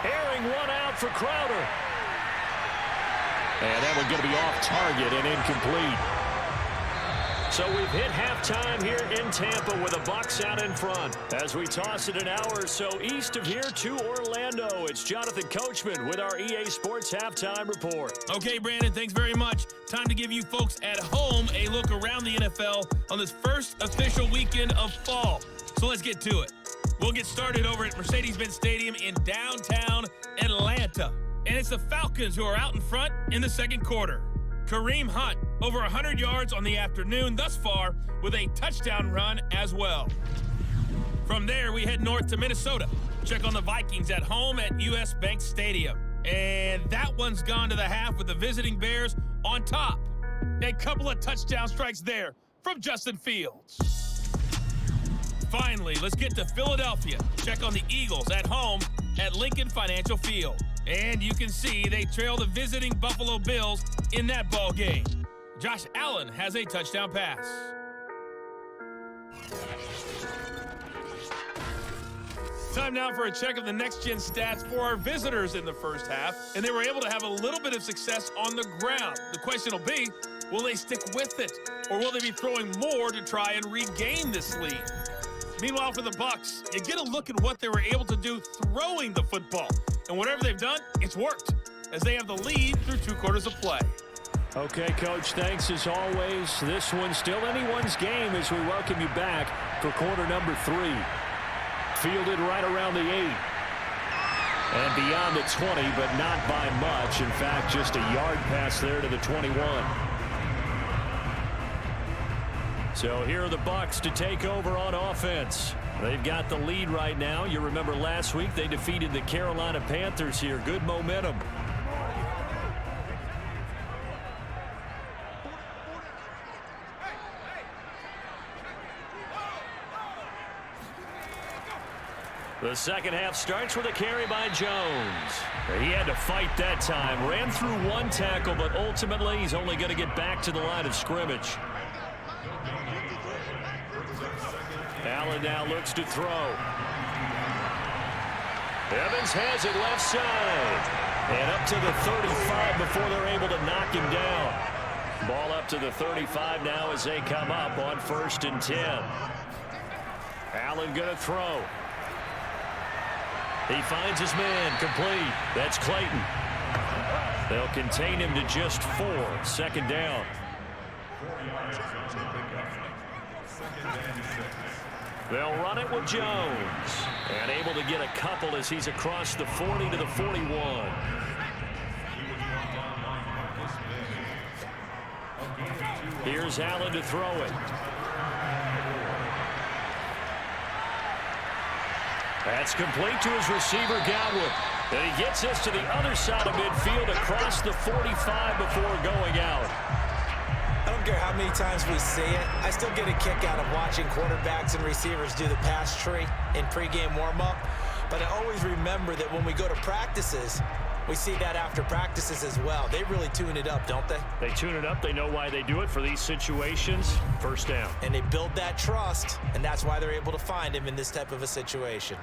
Airing one out for Crowder. And that one going to be off target and incomplete. So we've hit halftime here in Tampa with the Bucs out in front. As we toss it an hour or so east of here to Orlando, it's Jonathan Coachman with our EA Sports Halftime Report. Okay, Brandon, thanks very much. Time to give you folks at home a look around the NFL on this first official weekend of fall. So let's get to it. We'll get started over at Mercedes-Benz Stadium in downtown Atlanta. And it's the Falcons who are out in front in the second quarter. Kareem Hunt, over 100 yards on the afternoon thus far with a touchdown run as well. From there, we head north to Minnesota. Check on the Vikings at home at US Bank Stadium. And that one's gone to the half with the visiting Bears on top. A couple of touchdown strikes there from Justin Fields. Finally, let's get to Philadelphia. Check on the Eagles at home at Lincoln Financial Field. And you can see they trail the visiting Buffalo Bills in that ball game. Josh Allen has a touchdown pass. Time now for a check of the next-gen stats for our visitors in the first half, and they were able to have a little bit of success on the ground. The question will be, will they stick with it, or will they be throwing more to try and regain this lead? Meanwhile, for the Bucs, you get a look at what they were able to do throwing the football, and whatever they've done, it's worked, as they have the lead through 2 quarters of play. Okay, Coach, thanks as always. This one's still anyone's game as we welcome you back for quarter number 3. Fielded right around the 8. And beyond the 20, but not by much. In fact, just a yard pass there to the 21. So here are the Bucs to take over on offense. They've got the lead right now. You remember last week they defeated the Carolina Panthers here. Good momentum. The second half starts with a carry by Jones. He had to fight that time. Ran through 1 tackle, but ultimately he's only going to get back to the line of scrimmage. Allen now looks to throw. Evans has it left side. And up to the 35 before they're able to knock him down. Ball up to the 35 now as they come up on 1st and 10. Allen going to throw. He finds his man complete. That's Clayton. They'll contain him to just 4. 2nd down. They'll run it with Jones. And able to get a couple as he's across the 40 to the 41. Here's Allen to throw it. That's complete to his receiver, Godwin. And he gets us to the other side of midfield across the 45 before going out. I don't care how many times we see it. I still get a kick out of watching quarterbacks and receivers do the pass tree in pregame warm-up. But I always remember that when we go to practices, we see that after practices as well. They really tune it up, don't they? They tune it up. They know why they do it for these situations. 1st down. And they build that trust, and that's why they're able to find him in this type of a situation.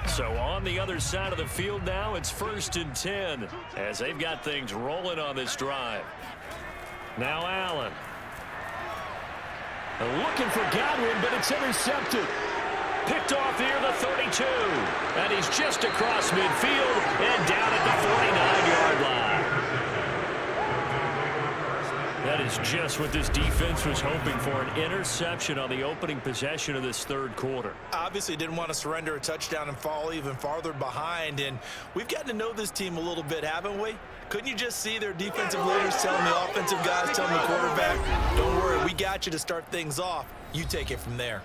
So on the other side of the field now, it's 1st and 10 as they've got things rolling on this drive. Now Allen. Looking for Godwin, but it's intercepted. Picked off near the 32. And he's just across midfield and down at the 49-yard line. That is just what this defense was hoping for, an interception on the opening possession of this 3rd quarter. Obviously didn't want to surrender a touchdown and fall even farther behind, and we've gotten to know this team a little bit, haven't we? Couldn't you just see their defensive leaders telling the offensive guys, telling the quarterback, don't worry, we got you to start things off. You take it from there.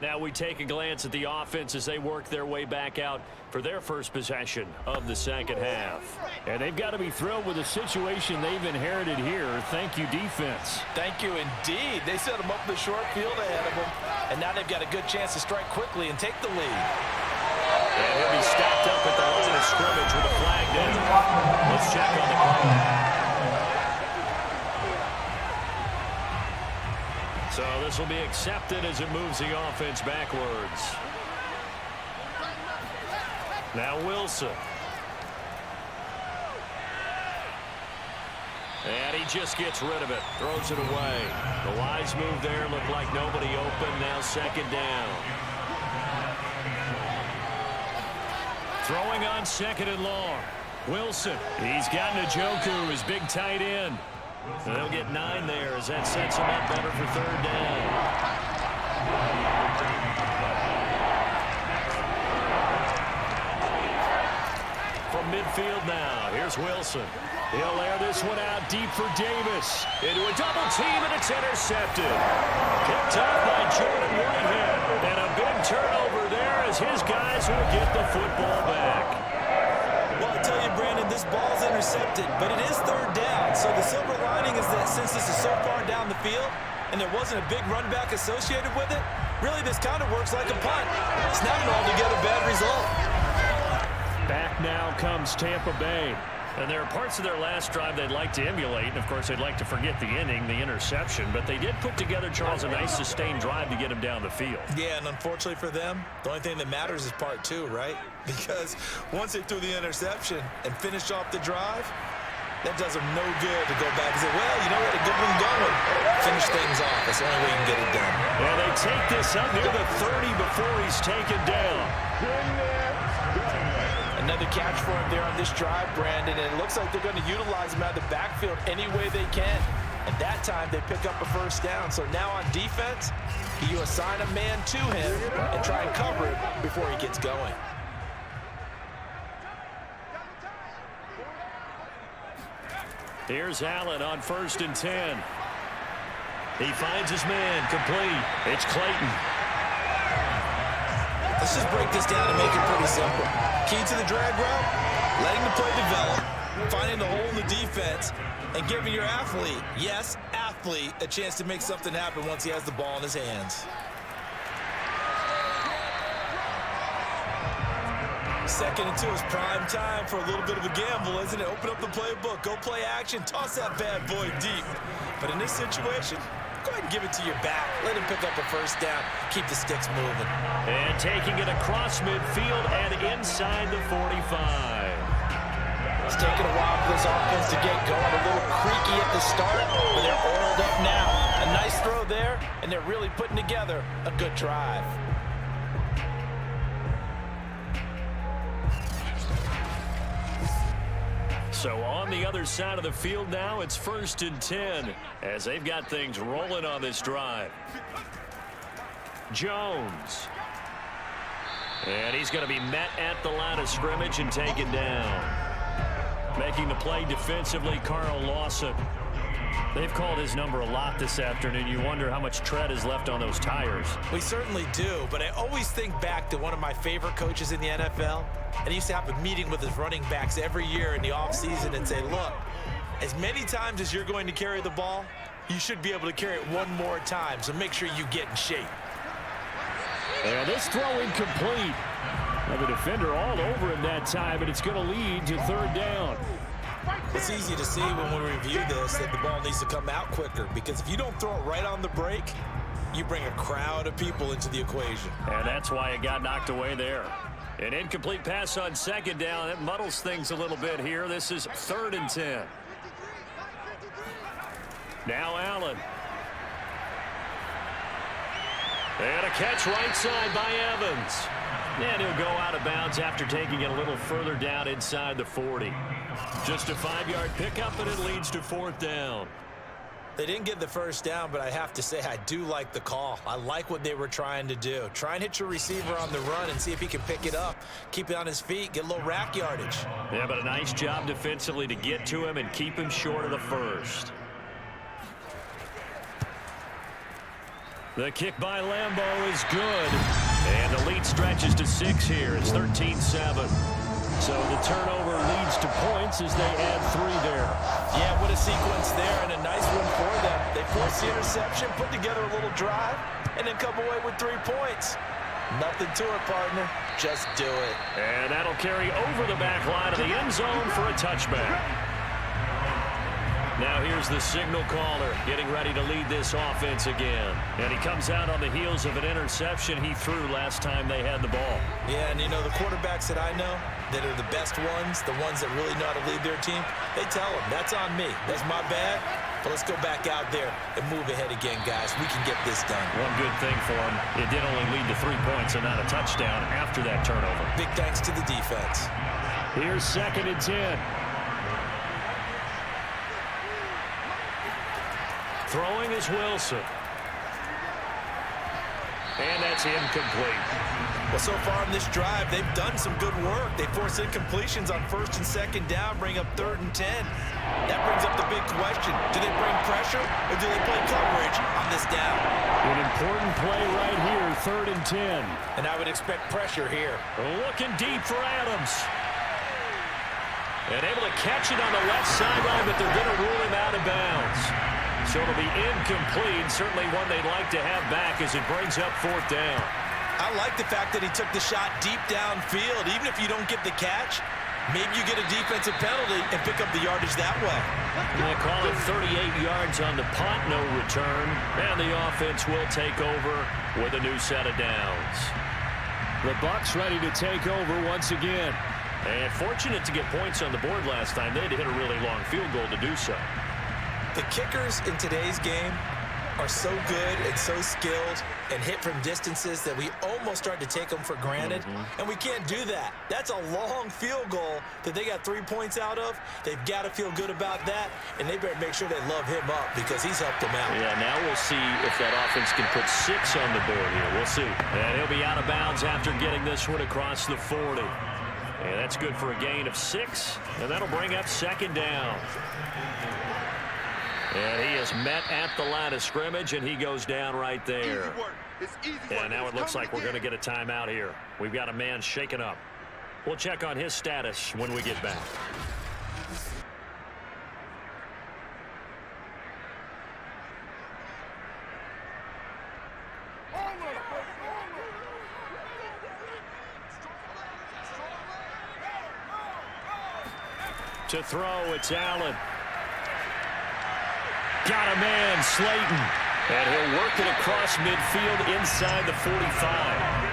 Now we take a glance at the offense as they work their way back out for their first possession of the second half. And they've got to be thrilled with the situation they've inherited here. Thank you, defense. Thank you indeed. They set them up the short field ahead of them, and now they've got a good chance to strike quickly and take the lead. And he'll be stopped up at the line of scrimmage with a flag down. Let's check on the call. So this will be accepted as it moves the offense backwards. Now Wilson. And he just gets rid of it. Throws it away. The wise move there. Looked like nobody open. Now 2nd down. Throwing on 2nd and long. Wilson. He's got Njoku, his big tight end. And they'll get 9 there as that sets him up better for 3rd down. From midfield now, here's Wilson. He'll air this one out deep for Davis. Into a double team, and it's intercepted. Picked up by Jordan Whitehead. And a big turnover there because his guys will get the football back. Well, I tell you, Brandon, this ball's intercepted, but it is third down. So the silver lining is that since this is so far down the field and there wasn't a big run back associated with it, really this kind of works like a punt. It's not an altogether bad result. Back now comes Tampa Bay. And there are parts of their last drive they'd like to emulate. And, of course, they'd like to forget the inning, the interception. But they did put together, Charles, a nice sustained drive to get him down the field. Yeah, and unfortunately for them, the only thing that matters is part two, right? Because once they threw the interception and finished off the drive, that does them no good to go back and say, well, you know what, a good one going. Finish things off. That's the only way you can get it done. Well, they take this up near the 30 before he's taken down. Another catch for him there on this drive, Brandon, and it looks like they're going to utilize him out of the backfield any way they can. And that time, they pick up a first down. So now on defense, you assign a man to him and try and cover it before he gets going. Here's Allen on 1st and 10. He finds his man, complete. It's Clayton. Let's just break this down and make it pretty simple. Key to the drag route, letting the play develop, finding the hole in the defense, and giving your athlete, yes, athlete, a chance to make something happen once he has the ball in his hands. Second and 2 is prime time for a little bit of a gamble, isn't it? Open up the playbook, go play action, toss that bad boy deep. But in this situation, go ahead and give it to your back. Let him pick up a first down. Keep the sticks moving. And taking it across midfield and inside the 45. It's taking a while for this offense to get going. A little creaky at the start, but they're oiled up now. A nice throw there, and they're really putting together a good drive. So on the other side of the field now, it's 1st and 10 as they've got things rolling on this drive. Jones. And he's going to be met at the line of scrimmage and taken down. Making the play defensively, Carl Lawson. They've called his number a lot this afternoon. You wonder how much tread is left on those tires. We certainly do, but I always think back to one of my favorite coaches in the NFL. And he used to have a meeting with his running backs every year in the offseason and say, look, as many times as you're going to carry the ball, you should be able to carry it one more time, so make sure you get in shape. And this throw incomplete. And the defender all over him that time, and it's going to lead to 3rd down. It's easy to see when we review this that the ball needs to come out quicker, because if you don't throw it right on the break, you bring a crowd of people into the equation. And that's why it got knocked away there. An incomplete pass on 2nd down. That muddles things a little bit here. This is 3rd and 10. Now Allen. And a catch right side by Evans. And he'll go out of bounds after taking it a little further down inside the 40. Just a 5-yard pickup, and it leads to 4th down. They didn't get the first down, but I have to say I do like the call. I like what they were trying to do. Try and hit your receiver on the run and see if he can pick it up. Keep it on his feet, get a little rack yardage. Yeah, but a nice job defensively to get to him and keep him short of the first. The kick by Lambeau is good. And the lead stretches to 6 here. It's 13-7. So the turnover leads to points as they add 3 there. Yeah, what a sequence there, and a nice one for them. They force the interception, put together a little drive, and then come away with 3 points. Nothing to it, partner. Just do it. And that'll carry over the back line of the end zone for a touchback. Now here's the signal caller getting ready to lead this offense again. And he comes out on the heels of an interception he threw last time they had the ball. Yeah, and you know, the quarterbacks that I know that are the best ones, the ones that really know how to lead their team, they tell them, that's on me. That's my bad. But let's go back out there and move ahead again, guys. We can get this done. One good thing for him, it did only lead to 3 points and not a touchdown after that turnover. Big thanks to the defense. Here's 2nd and 10. Throwing is Wilson. And that's incomplete. Well, so far in this drive, they've done some good work. They forced incompletions on 1st and 2nd down, bring up 3rd and 10. That brings up the big question. Do they bring pressure or do they play coverage on this down? An important play right here, 3rd and 10. And I would expect pressure here. Looking deep for Adams. And able to catch it on the left sideline, but they're going to rule him out of bounds. So it'll be incomplete, certainly one they'd like to have back as it brings up 4th down. I like the fact that he took the shot deep downfield. Even if you don't get the catch, maybe you get a defensive penalty and pick up the yardage that way. They call it 38 yards on the punt, no return. And the offense will take over with a new set of downs. The Bucs ready to take over once again. And fortunate to get points on the board last time. They had to hit a really long field goal to do so. The kickers in today's game are so good and so skilled and hit from distances that we almost start to take them for granted. And we can't do that. That's a long field goal that they got 3 points out of. They've got to feel good about that, and they better make sure they love him up because he's helped them out. Yeah, now we'll see if that offense can put 6 on the board here. We'll see. And he'll be out of bounds after getting this one across the 40. And that's good for a gain of 6, and that'll bring up 2nd down. And he is met at the line of scrimmage, and he goes down right there. And now it looks like we're going to get a timeout here. We've got a man shaken up. We'll check on his status when we get back. To throw, it's Allen. Got a man, Slayton. And he'll work it across midfield inside the 45.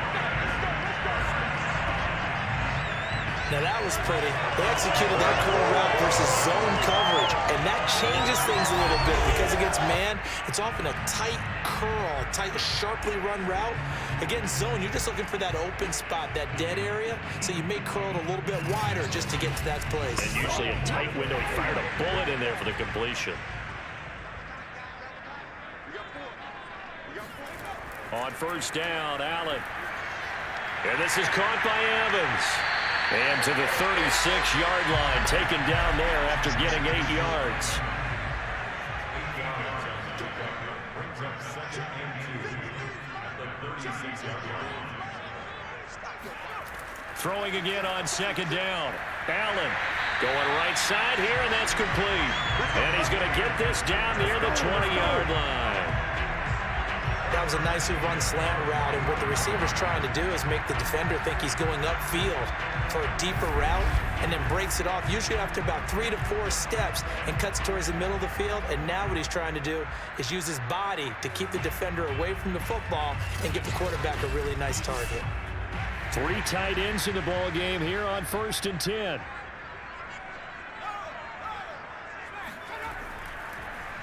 Now that was pretty. They executed that curl route versus zone coverage, and that changes things a little bit because against man, it's often a tight curl, tight, sharply run route. Against zone, you're just looking for that open spot, that dead area, so you may curl it a little bit wider just to get to that place. And usually a tight window. He fired a bullet in there for the completion. On 1st down, Allen. And this is caught by Evans. And to the 36-yard line, taken down there after getting 8 yards. Throwing again on 2nd down. Allen going right side here, and that's complete. And he's going to get this down near the 20-yard line. That was a nicely run slant route, and what the receiver's trying to do is make the defender think he's going upfield for a deeper route and then breaks it off, usually after about 3 to 4 steps, and cuts towards the middle of the field. And now what he's trying to do is use his body to keep the defender away from the football and give the quarterback a really nice target. 3 tight ends in the ball game here on 1st and 10.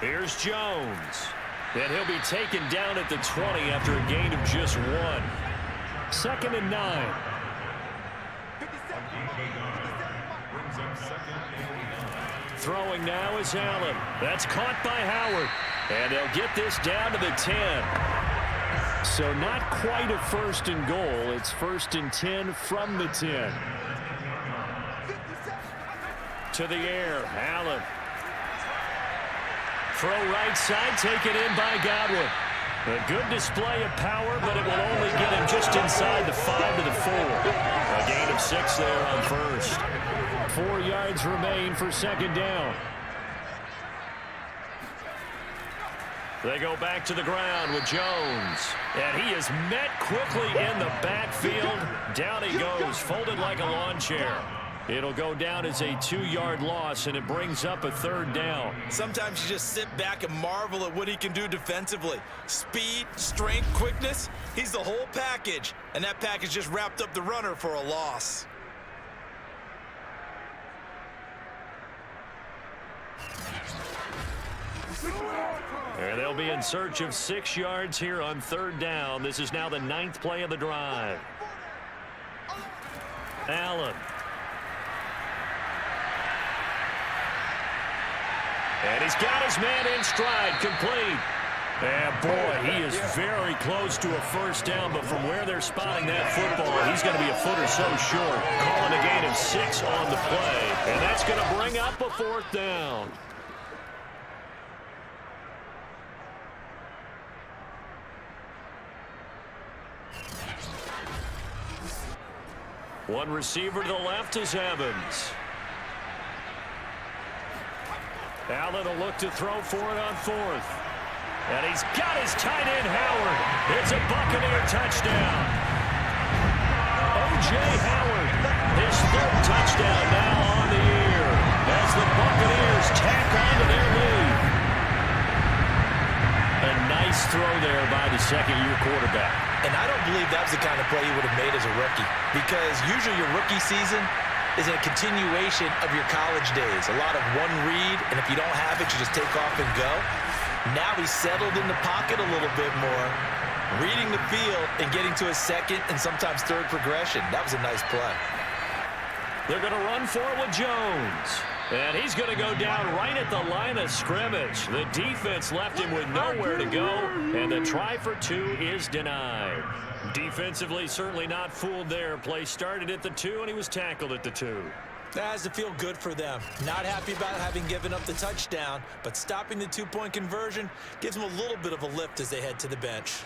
Here's Jones. And he'll be taken down at the 20 after a gain of just 1. 2nd and 9. Throwing now is Allen. That's caught by Howard. And they'll get this down to the 10. So not quite a 1st and goal. It's 1st and 10 from the 10. To the air, Allen. Throw right side, taken in by Godwin. A good display of power, but it will only get him just inside the 5 to the 4. A gain of 6 there on 1st. 4 yards remain for 2nd down. They go back to the ground with Jones. And he is met quickly in the backfield. Down he goes, folded like a lawn chair. It'll go down as a 2-yard loss, and it brings up a 3rd down. Sometimes you just sit back and marvel at what he can do defensively. Speed, strength, quickness, he's the whole package. And that package just wrapped up the runner for a loss. And they'll be in search of 6 yards here on 3rd down. This is now the 9th play of the drive. Allen. And he's got his man in stride, complete. And boy, he is very close to a first down, but from where they're spotting that football, he's going to be a foot or so short. Calling a gain of 6 on the play, and that's going to bring up a 4th down. One receiver to the left is Evans. Allen will look to throw for it on 4th. And he's got his tight end, Howard. It's a Buccaneer touchdown. O.J. Howard, his 3rd touchdown now on the year as the Buccaneers tack on to their lead. A nice throw there by the second-year quarterback. And I don't believe that was the kind of play he would have made as a rookie, because usually your rookie season is a continuation of your college days. A lot of one read, and if you don't have it, you just take off and go. Now he's settled in the pocket a little bit more, reading the field and getting to his 2nd and sometimes 3rd progression. That was a nice play. They're going to run for it with Jones. And he's going to go down right at the line of scrimmage. The defense left him with nowhere to go, and the try for 2 is denied. Defensively, certainly not fooled there. Play started at the 2, and he was tackled at the 2. That has to feel good for them. Not happy about having given up the touchdown, but stopping the 2-point conversion gives them a little bit of a lift as they head to the bench.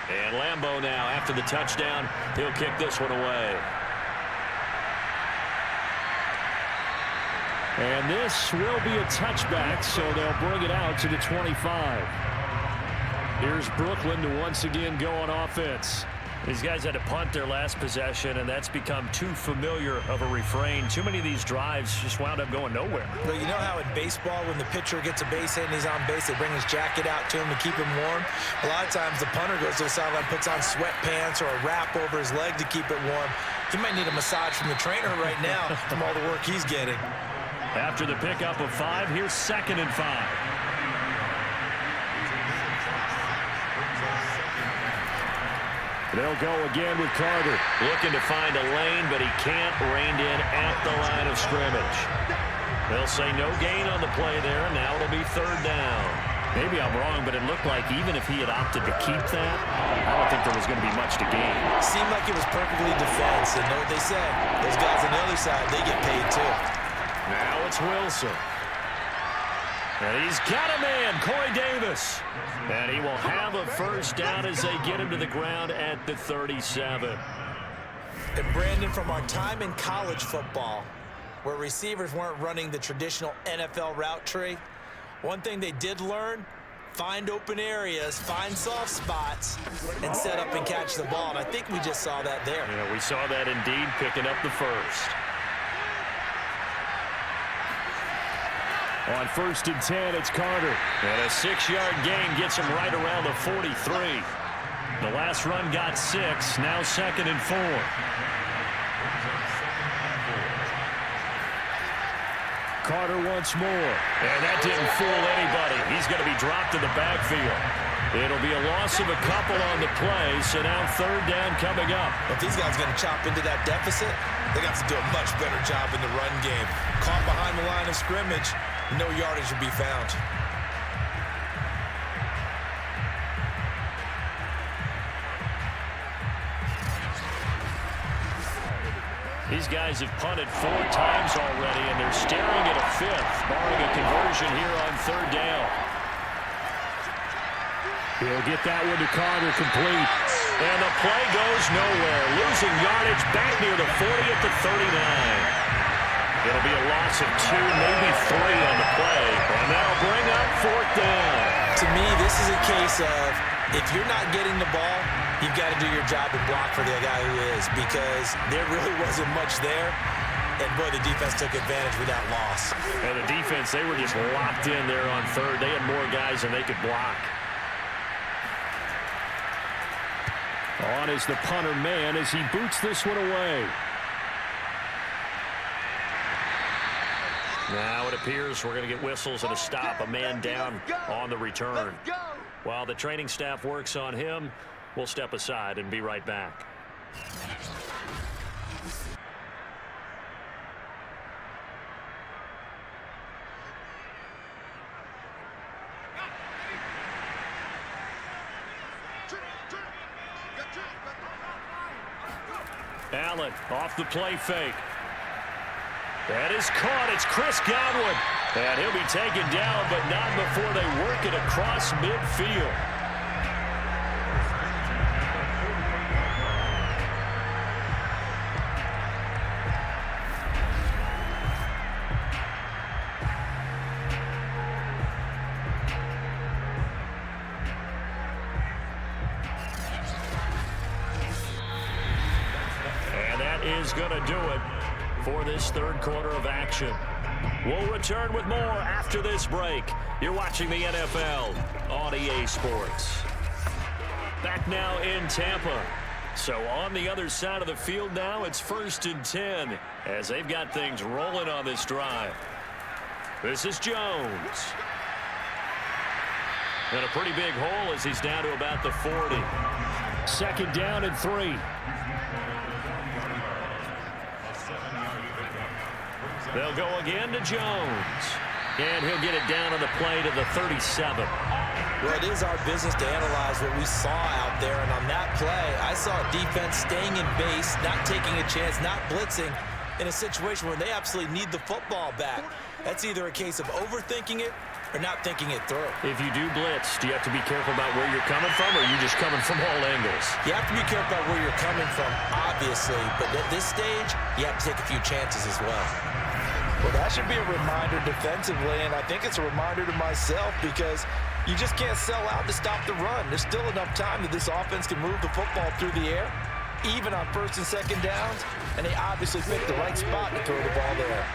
And Lambeau now, after the touchdown, he'll kick this one away. And this will be a touchback, so they'll bring it out to the 25. Here's Brooklyn to once again go on offense. These guys had to punt their last possession, and that's become too familiar of a refrain. Too many of these drives just wound up going nowhere. Well, you know how in baseball, when the pitcher gets a base hit and he's on base, they bring his jacket out to him to keep him warm? A lot of times the punter goes to the sideline, puts on sweatpants or a wrap over his leg to keep it warm. He might need a massage from the trainer right now from all the work he's getting. After the pickup of 5, here's 2nd and 5. They'll go again with Carter. Looking to find a lane, but he can't. Reined in at the line of scrimmage. They'll say no gain on the play there, and now it'll be 3rd down. Maybe I'm wrong, but it looked like even if he had opted to keep that, I don't think there was going to be much to gain. Seemed like it was perfectly defense, and know what they said. Those guys on the other side, they get paid too. Now it's Wilson. And he's got a man, Corey Davis. And he will have a first down as they get him to the ground at the 37. And Brandon, from our time in college football, where receivers weren't running the traditional NFL route tree, one thing they did learn, find open areas, find soft spots, and set up and catch the ball. And I think we just saw that there. Yeah, we saw that indeed, picking up the first. On 1st and 10, it's Carter. And a 6-yard gain gets him right around the 43. The last run got 6, now 2nd and 4. Carter once more. And that didn't fool anybody. He's going to be dropped in the backfield. It'll be a loss of a couple on the play, so now 3rd down coming up. If these guys are going to chop into that deficit, they got to do a much better job in the run game. Caught behind the line of scrimmage, no yardage would be found. These guys have punted 4 times already, and they're staring at a 5th, barring a conversion here on 3rd down. He'll get that one to Carter, complete. And the play goes nowhere. Losing yardage back near the 40 at the 39. It'll be a loss of 2, maybe 3 on the play. And that'll bring up 4th down. To me, this is a case of if you're not getting the ball, you've got to do your job and block for the guy who is, because there really wasn't much there. And, boy, the defense took advantage with that loss. And the defense, they were just locked in there on 3rd. They had more guys than they could block. On is the punter man as he boots this one away. Now it appears we're going to get whistles and a stop, a man down on the return. While the training staff works on him, we'll step aside and be right back. Allen off the play fake. That is caught. It's Chris Godwin. And he'll be taken down, but not before they work it across midfield. And that is going to do it for this third quarter of action. We'll return with more after this break. You're watching the NFL on EA Sports. Back now in Tampa. So on the other side of the field now, it's 1st and 10 as they've got things rolling on this drive. This is Jones. And a pretty big hole as he's down to about the 40. 2nd down and 3. They'll go again to Jones. And he'll get it down on the play to the 37. Well, it is our business to analyze what we saw out there. And on that play, I saw a defense staying in base, not taking a chance, not blitzing in a situation where they absolutely need the football back. That's either a case of overthinking it or not thinking it through. If you do blitz, do you have to be careful about where you're coming from, or are you just coming from all angles? You have to be careful about where you're coming from, obviously. But at this stage, you have to take a few chances as well. Well, that should be a reminder defensively, and I think it's a reminder to myself because you just can't sell out to stop the run. There's still enough time that this offense can move the football through the air, even on 1st and 2nd downs, and they obviously picked the right spot to throw the ball there.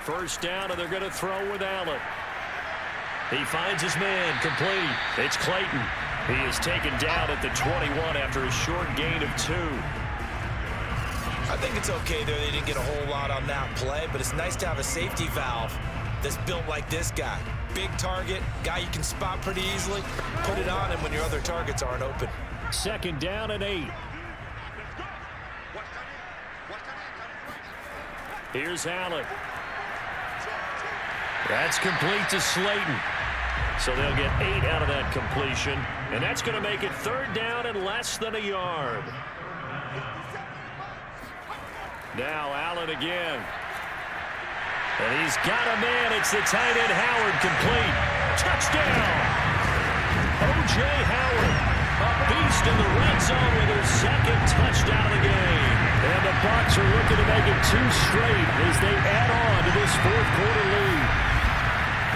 First down, and they're going to throw with Allen. He finds his man, complete. It's Clayton. He is taken down at the 21 after a short gain of 2. I think it's okay there. They didn't get a whole lot on that play, but it's nice to have a safety valve that's built like this guy. Big target, guy you can spot pretty easily. Put it on him when your other targets aren't open. 2nd down and 8. Here's Allen. That's complete to Slayton. So they'll get 8 out of that completion. And that's going to make it 3rd down and less than a yard. Now Allen again. And he's got a man. It's the tight end Howard, complete. Touchdown! O.J. Howard, a beast in the red zone with his 2nd touchdown of the game. And the Bucs are looking to make it 2 straight as they add on to this 4th quarter lead.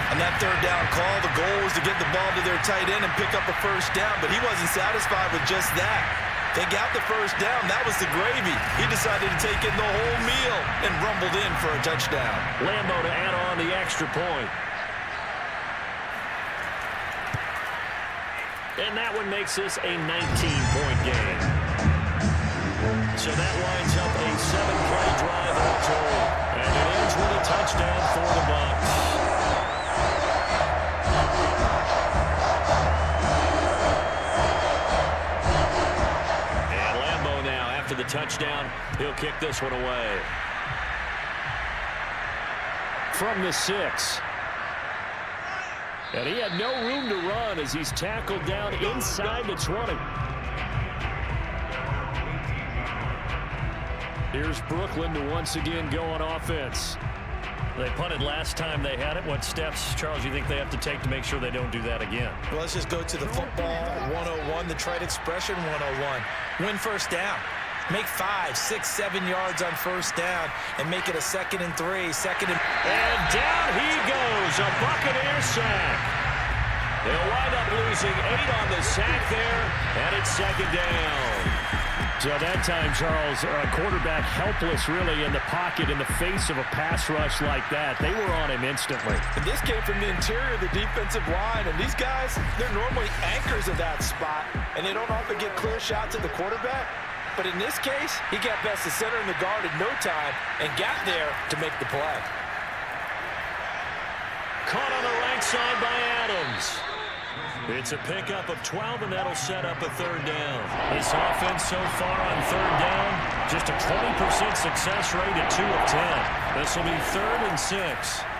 On that 3rd down call, the goal was to get the ball to their tight end and pick up a 1st down, but he wasn't satisfied with just that. They got the 1st down. That was the gravy. He decided to take in the whole meal and rumbled in for a touchdown. Lambo to add on the extra point. And that one makes this a 19-point game. So that winds up a 7-play drive all told. And it ends with a touchdown for the Bucs. The touchdown, he'll kick this one away. From the 6. And he had no room to run as he's tackled down inside the 20. Here's Brooklyn to once again go on offense. They punted last time they had it. What steps, Charles, you think they have to take to make sure they don't do that again? Well, let's just go to the football 101, the trite expression 101. Win 1st down. Make 5, 6, 7 yards on 1st down and make it a 2nd and 3, 2nd and... And down he goes, a Buccaneer sack. They'll wind up losing 8 on the sack there, and it's 2nd down. So that time, Charles, a quarterback helpless really in the pocket in the face of a pass rush like that. They were on him instantly. And this came from the interior of the defensive line, and these guys, they're normally anchors of that spot, and they don't often get clear shots at the quarterback. But in this case, he got past the center and the guard in no time and got there to make the play. Caught on the right side by Adams. It's a pickup of 12, and that'll set up a 3rd down. This offense so far on 3rd down, Just a 20% success rate at 2 of 10. This will be 3rd and 6.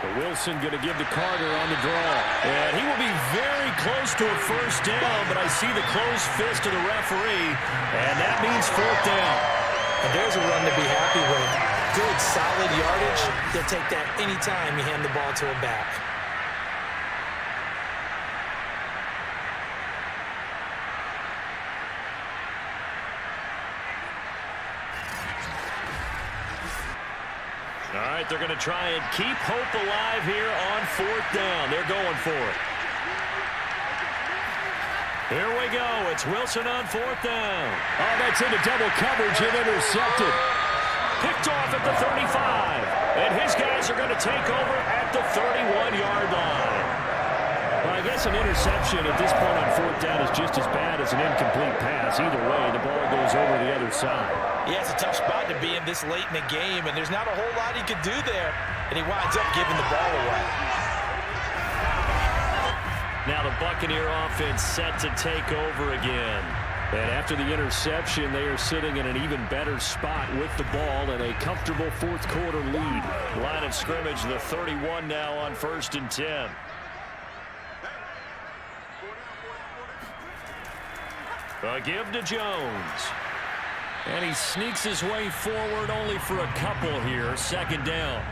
But Wilson going to give to Carter on the draw. And he will be very close to a first down, but I see the closed fist of the referee, and that means 4th down. And there's a run to be happy with. Good, solid yardage. He'll take that anytime you hand the ball to him back. All right, they're going to try and keep hope alive here on 4th down. They're going for it. Here we go. It's Wilson on 4th down. Oh, that's into double coverage and intercepted. Picked off at the 35. And his guys are going to take over at the 31-yard line. Well, I guess an interception at this point on 4th down is just as bad as an incomplete pass. Either way, the ball goes over the other side. Yeah, it's a tough spot to be in this late in the game, and there's not a whole lot he could do there, and he winds up giving the ball away. Now the Buccaneer offense set to take over again. And after the interception, they are sitting in an even better spot with the ball and a comfortable 4th quarter lead. Line of scrimmage, the 31 now on 1st and 10. A give to Jones. And he sneaks his way forward only for a couple here. 2nd down.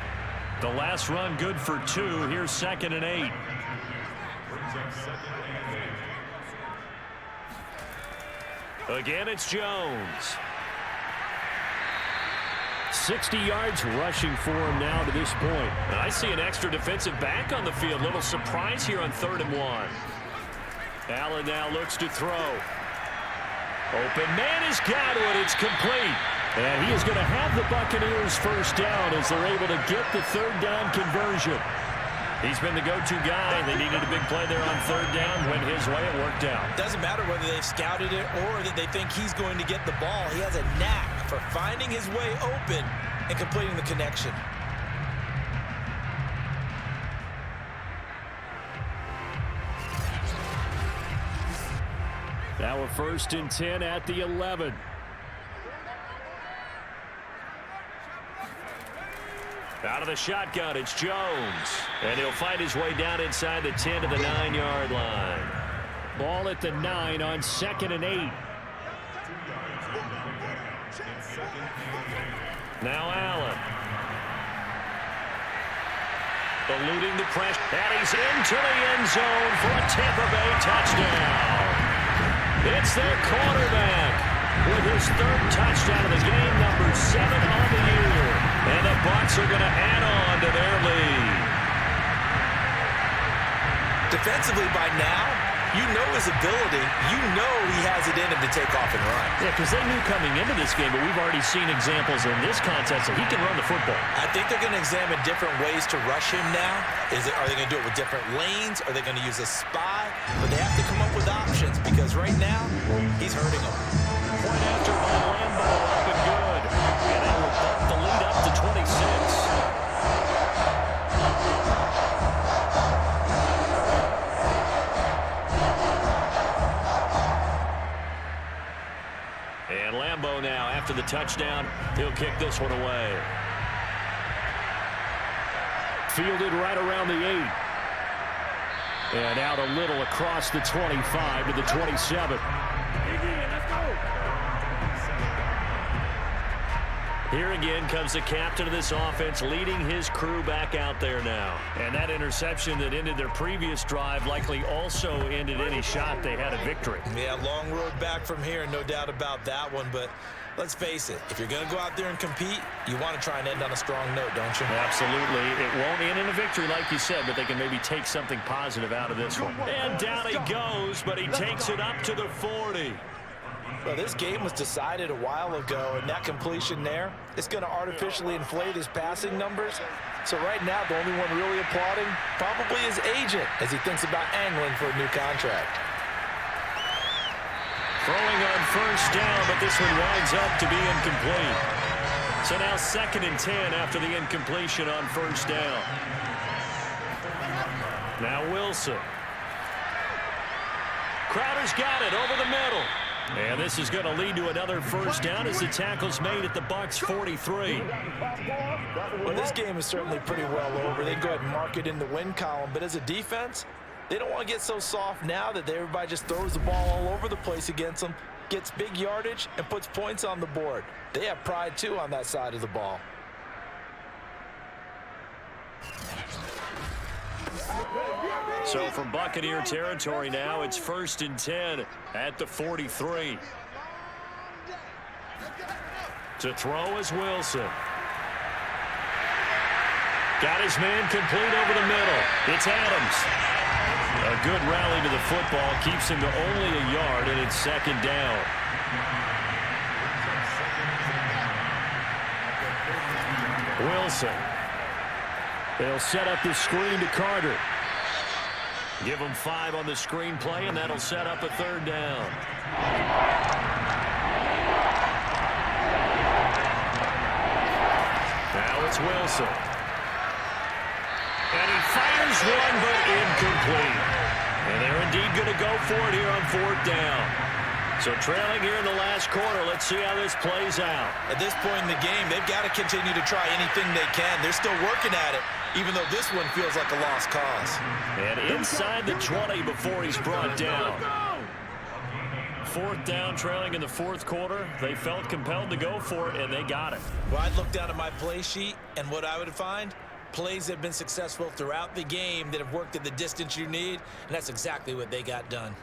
The last run good for 2. Here's 2nd and 8. Again, it's Jones. 60 yards rushing for him now to this point. And I see an extra defensive back on the field. Little surprise here on 3rd and 1. Allen now looks to throw. Open man has got it. It's complete. And he is going to have the Buccaneers first down as they're able to get the 3rd down conversion. He's been the go-to guy. They needed a big play there on 3rd down. Went his way. It worked out. Doesn't matter whether they've scouted it or that they think he's going to get the ball. He has a knack for finding his way open and completing the connection. Now a 1st and 10 at the 11. Out of the shotgun, it's Jones. And he'll find his way down inside the 10 to the 9-yard line. Ball at the 9 on 2nd and 8. Now Allen. Eluding the pressure. And he's into the end zone for a Tampa Bay touchdown. It's their quarterback with his 3rd touchdown of the game, number 7 on the year. And the Bucs are going to add on to their lead. Defensively by now, you know his ability. You know he has it in him to take off and run. Yeah, because they knew coming into this game, but we've already seen examples in this contest that he can run the football. I think they're going to examine different ways to rush him now. Are they going to do it with different lanes? Are they going to use a spy? But they have to come up with options because right now, he's hurting them. Point after by Lambo, up and good. And that will bump the lead up to 26. And Lambo now, after the touchdown, he'll kick this one away. Fielded right around the 8. And out a little across the 25 to the 27. Here again comes the captain of this offense, leading his crew back out there now. And that interception that ended their previous drive likely also ended any shot they had a victory. Yeah, long road back from here, no doubt about that one. But let's face it, if you're going to go out there and compete, you want to try and end on a strong note, don't you? Absolutely. It won't end in a victory, like you said, but they can maybe take something positive out of this one. And down he goes, but he takes it up to the 40. Well, this game was decided a while ago, and that completion there is going to artificially inflate his passing numbers. So right now, the only one really applauding probably his agent as he thinks about angling for a new contract. Throwing on first down, but this one winds up to be incomplete. So now 2nd and 10 after the incompletion on first down. Now Wilson. Crowder's got it over the middle. And this is going to lead to another first down as the tackle's made at the Bucs 43. Well, this game is certainly pretty well over. They can go ahead and mark it in the win column. But as a defense, they don't want to get so soft now that everybody just throws the ball all over the place against them, gets big yardage, and puts points on the board. They have pride, too, on that side of the ball. So from Buccaneer territory now, it's 1st and 10 at the 43. To throw is Wilson. Got his man complete over the middle. It's Adams. A good rally to the football keeps him to only a yard, and it's 2nd down. Wilson. They'll set up the screen to Carter. Give him 5 on the screenplay, and that'll set up a 3rd down. Now it's Wilson. And he fires one, but incomplete. And they're indeed going to go for it here on 4th down. So trailing here in the last quarter, let's see how this plays out. At this point in the game, they've got to continue to try anything they can. They're still working at it, even though this one feels like a lost cause. And inside the 20 before he's brought down. 4th down, trailing in the 4th quarter. They felt compelled to go for it, and they got it. Well, I'd look down at my play sheet, and what I would find, plays that have been successful throughout the game that have worked at the distance you need, and that's exactly what they got done.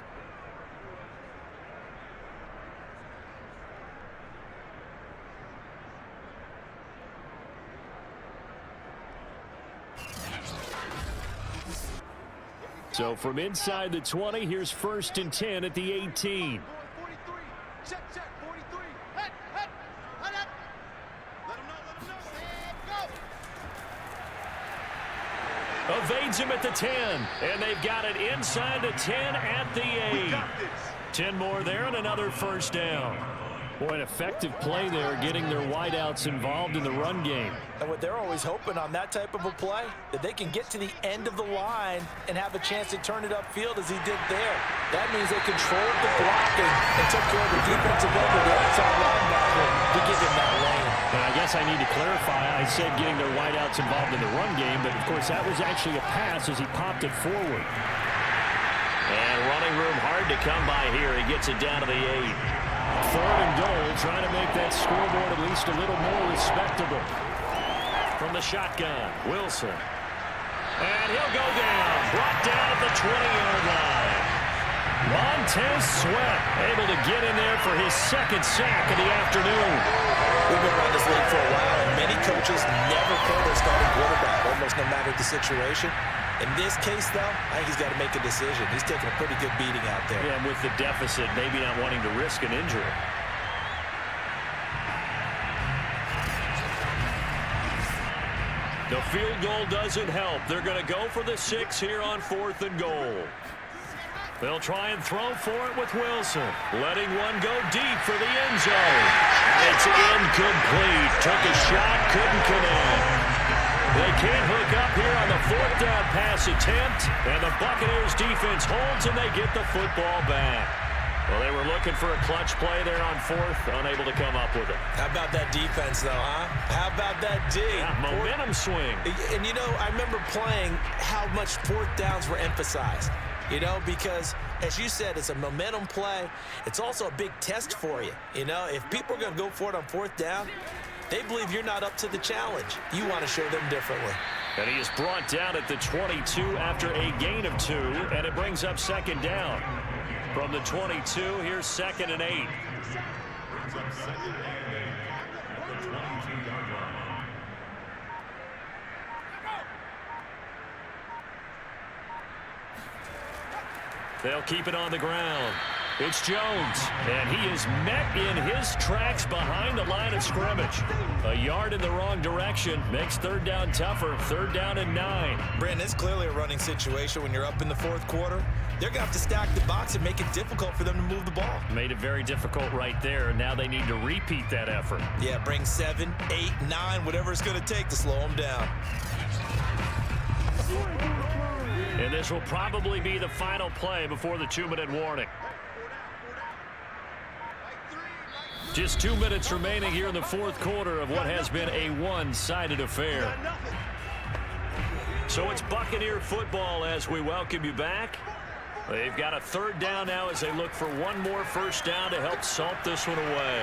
So from inside the 20, here's 1st and 10 at the 18. 43. Check, 43. Head up. Let him know. Go. Evades him at the 10, and they've got it inside the 10 at the 8. 10 more there and another 1st down. Boy, an effective play there, getting their wideouts involved in the run game. And what they're always hoping on that type of a play, that they can get to the end of the line and have a chance to turn it upfield as he did there. That means they controlled the blocking and took care of the defensive end of the outside linebacker to give him that lane. And I guess I need to clarify, I said getting their wideouts involved in the run game, but of course that was actually a pass as he popped it forward. And running room hard to come by here. He gets it down to the 8. 3rd and goal, trying to make that scoreboard at least a little more respectable. From the shotgun, Wilson. And he'll go down. Brought down at the 20-yard line. Montez Sweat able to get in there for his 2nd sack of the afternoon. We've been around this league for a while, and many coaches never pull their starting quarterback, almost no matter the situation. In this case, though, I think he's got to make a decision. He's taking a pretty good beating out there. Yeah, and with the deficit, maybe not wanting to risk an injury. The field goal doesn't help. They're going to go for the 6 here on 4th and goal. They'll try and throw for it with Wilson. Letting one go deep for the end zone. It's incomplete. Took a shot, couldn't connect. They can't hook up here on the 4th down pass attempt. And the Buccaneers defense holds and they get the football back. Well, they were looking for a clutch play there on 4th, unable to come up with it. How about that defense, though, huh? How about that D? Yeah, momentum swing. And, you know, I remember playing how much 4th downs were emphasized. You know, because, as you said, it's a momentum play. It's also a big test for you. You know, if people are going to go for it on 4th down, they believe you're not up to the challenge. You want to show them differently. And he is brought down at the 22 after a gain of 2, and it brings up 2nd down. From the 22, here's 2nd and 8. They'll keep it on the ground. It's Jones, and he is met in his tracks behind the line of scrimmage. A yard in the wrong direction makes 3rd down tougher. 3rd down and 9. Brandon, it's clearly a running situation when you're up in the 4th quarter. They're going to have to stack the box and make it difficult for them to move the ball. Made it very difficult right there, and now they need to repeat that effort. Yeah, bring 7, 8, 9, whatever it's going to take to slow them down. And this will probably be the final play before the 2-minute warning. Just 2 minutes remaining here in the fourth quarter of what has been a one-sided affair. So it's Buccaneer football as we welcome you back. They've got a third down now as they look for one more first down to help salt this one away.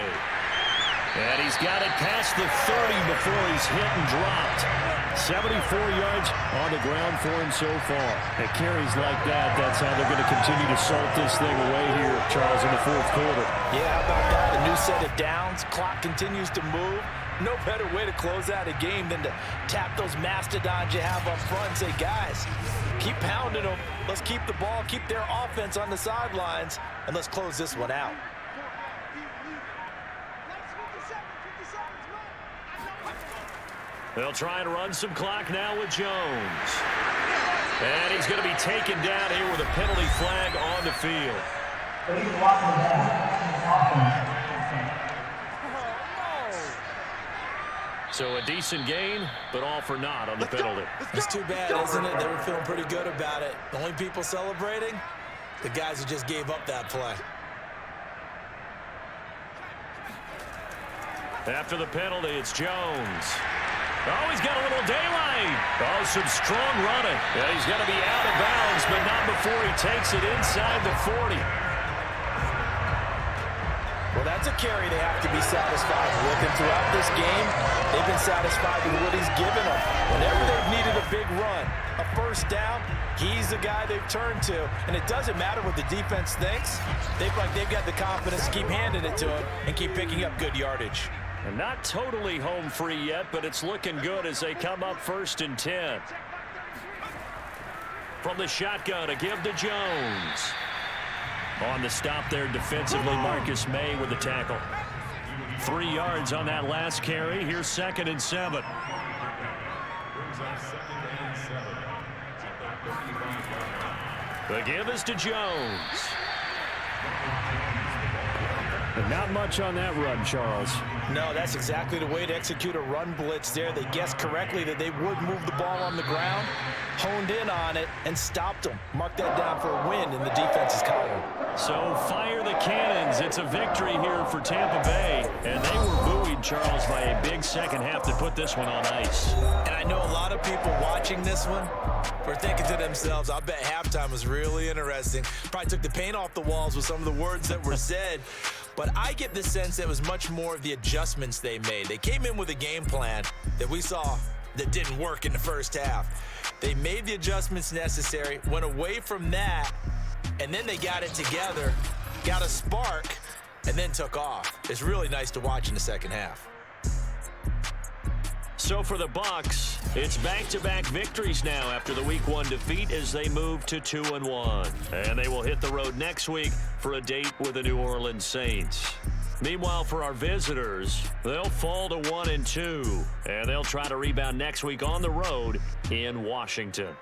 And he's got it past the 30 before he's hit and dropped. 74 yards on the ground for him so far. At carries like that, that's how they're going to continue to salt this thing away here, Charles, in the fourth quarter. Yeah, how about that? A new set of downs. Clock continues to move. No better way to close out a game than to tap those mastodons you have up front and say, guys, keep pounding them. Let's keep the ball, keep their offense on the sidelines, and let's close this one out. They'll try and run some clock now with Jones. And he's going to be taken down here with a penalty flag on the field. So a decent gain, but all for naught on the penalty. It's too bad, isn't it? They were feeling pretty good about it. The only people celebrating, the guys who just gave up that play. After the penalty, it's Jones. Oh, he's got a little daylight. Oh, some strong running. Yeah, he's going to be out of bounds, but not before he takes it inside the 40. Well, that's a carry they have to be satisfied with. And throughout this game, they've been satisfied with what he's given them. Whenever they've needed a big run, a first down, he's the guy they've turned to. And it doesn't matter what the defense thinks. They've got the confidence to keep handing it to him and keep picking up good yardage. And not totally home free yet, but it's looking good as they come up 1st and 10. From the shotgun, a give to Jones. On the stop there defensively, Marcus May with the tackle. 3 yards on that last carry. Here's 2nd and 7. The give is to Jones. And not much on that run, Charles. No, that's exactly the way to execute a run blitz there. They guessed correctly that they would move the ball on the ground, honed in on it, and stopped them. Mark that down for a win in the defense's column. So fire the cannons. It's a victory here for Tampa Bay. And they were buoyed, Charles, by a big second half to put this one on ice. And I know a lot of people watching this one were thinking to themselves, I bet halftime was really interesting. Probably took the paint off the walls with some of the words that were said. But I get the sense that it was much more of the adjustments they made. They came in with a game plan that we saw that didn't work in the first half. They made the adjustments necessary, went away from that, and then they got it together, got a spark, and then took off. It's really nice to watch in the second half. So for the Bucs, it's back-to-back victories now after the Week 1 defeat as they move to 2-1. And they will hit the road next week for a date with the New Orleans Saints. Meanwhile, for our visitors, they'll fall to 1-2, and they'll try to rebound next week on the road in Washington.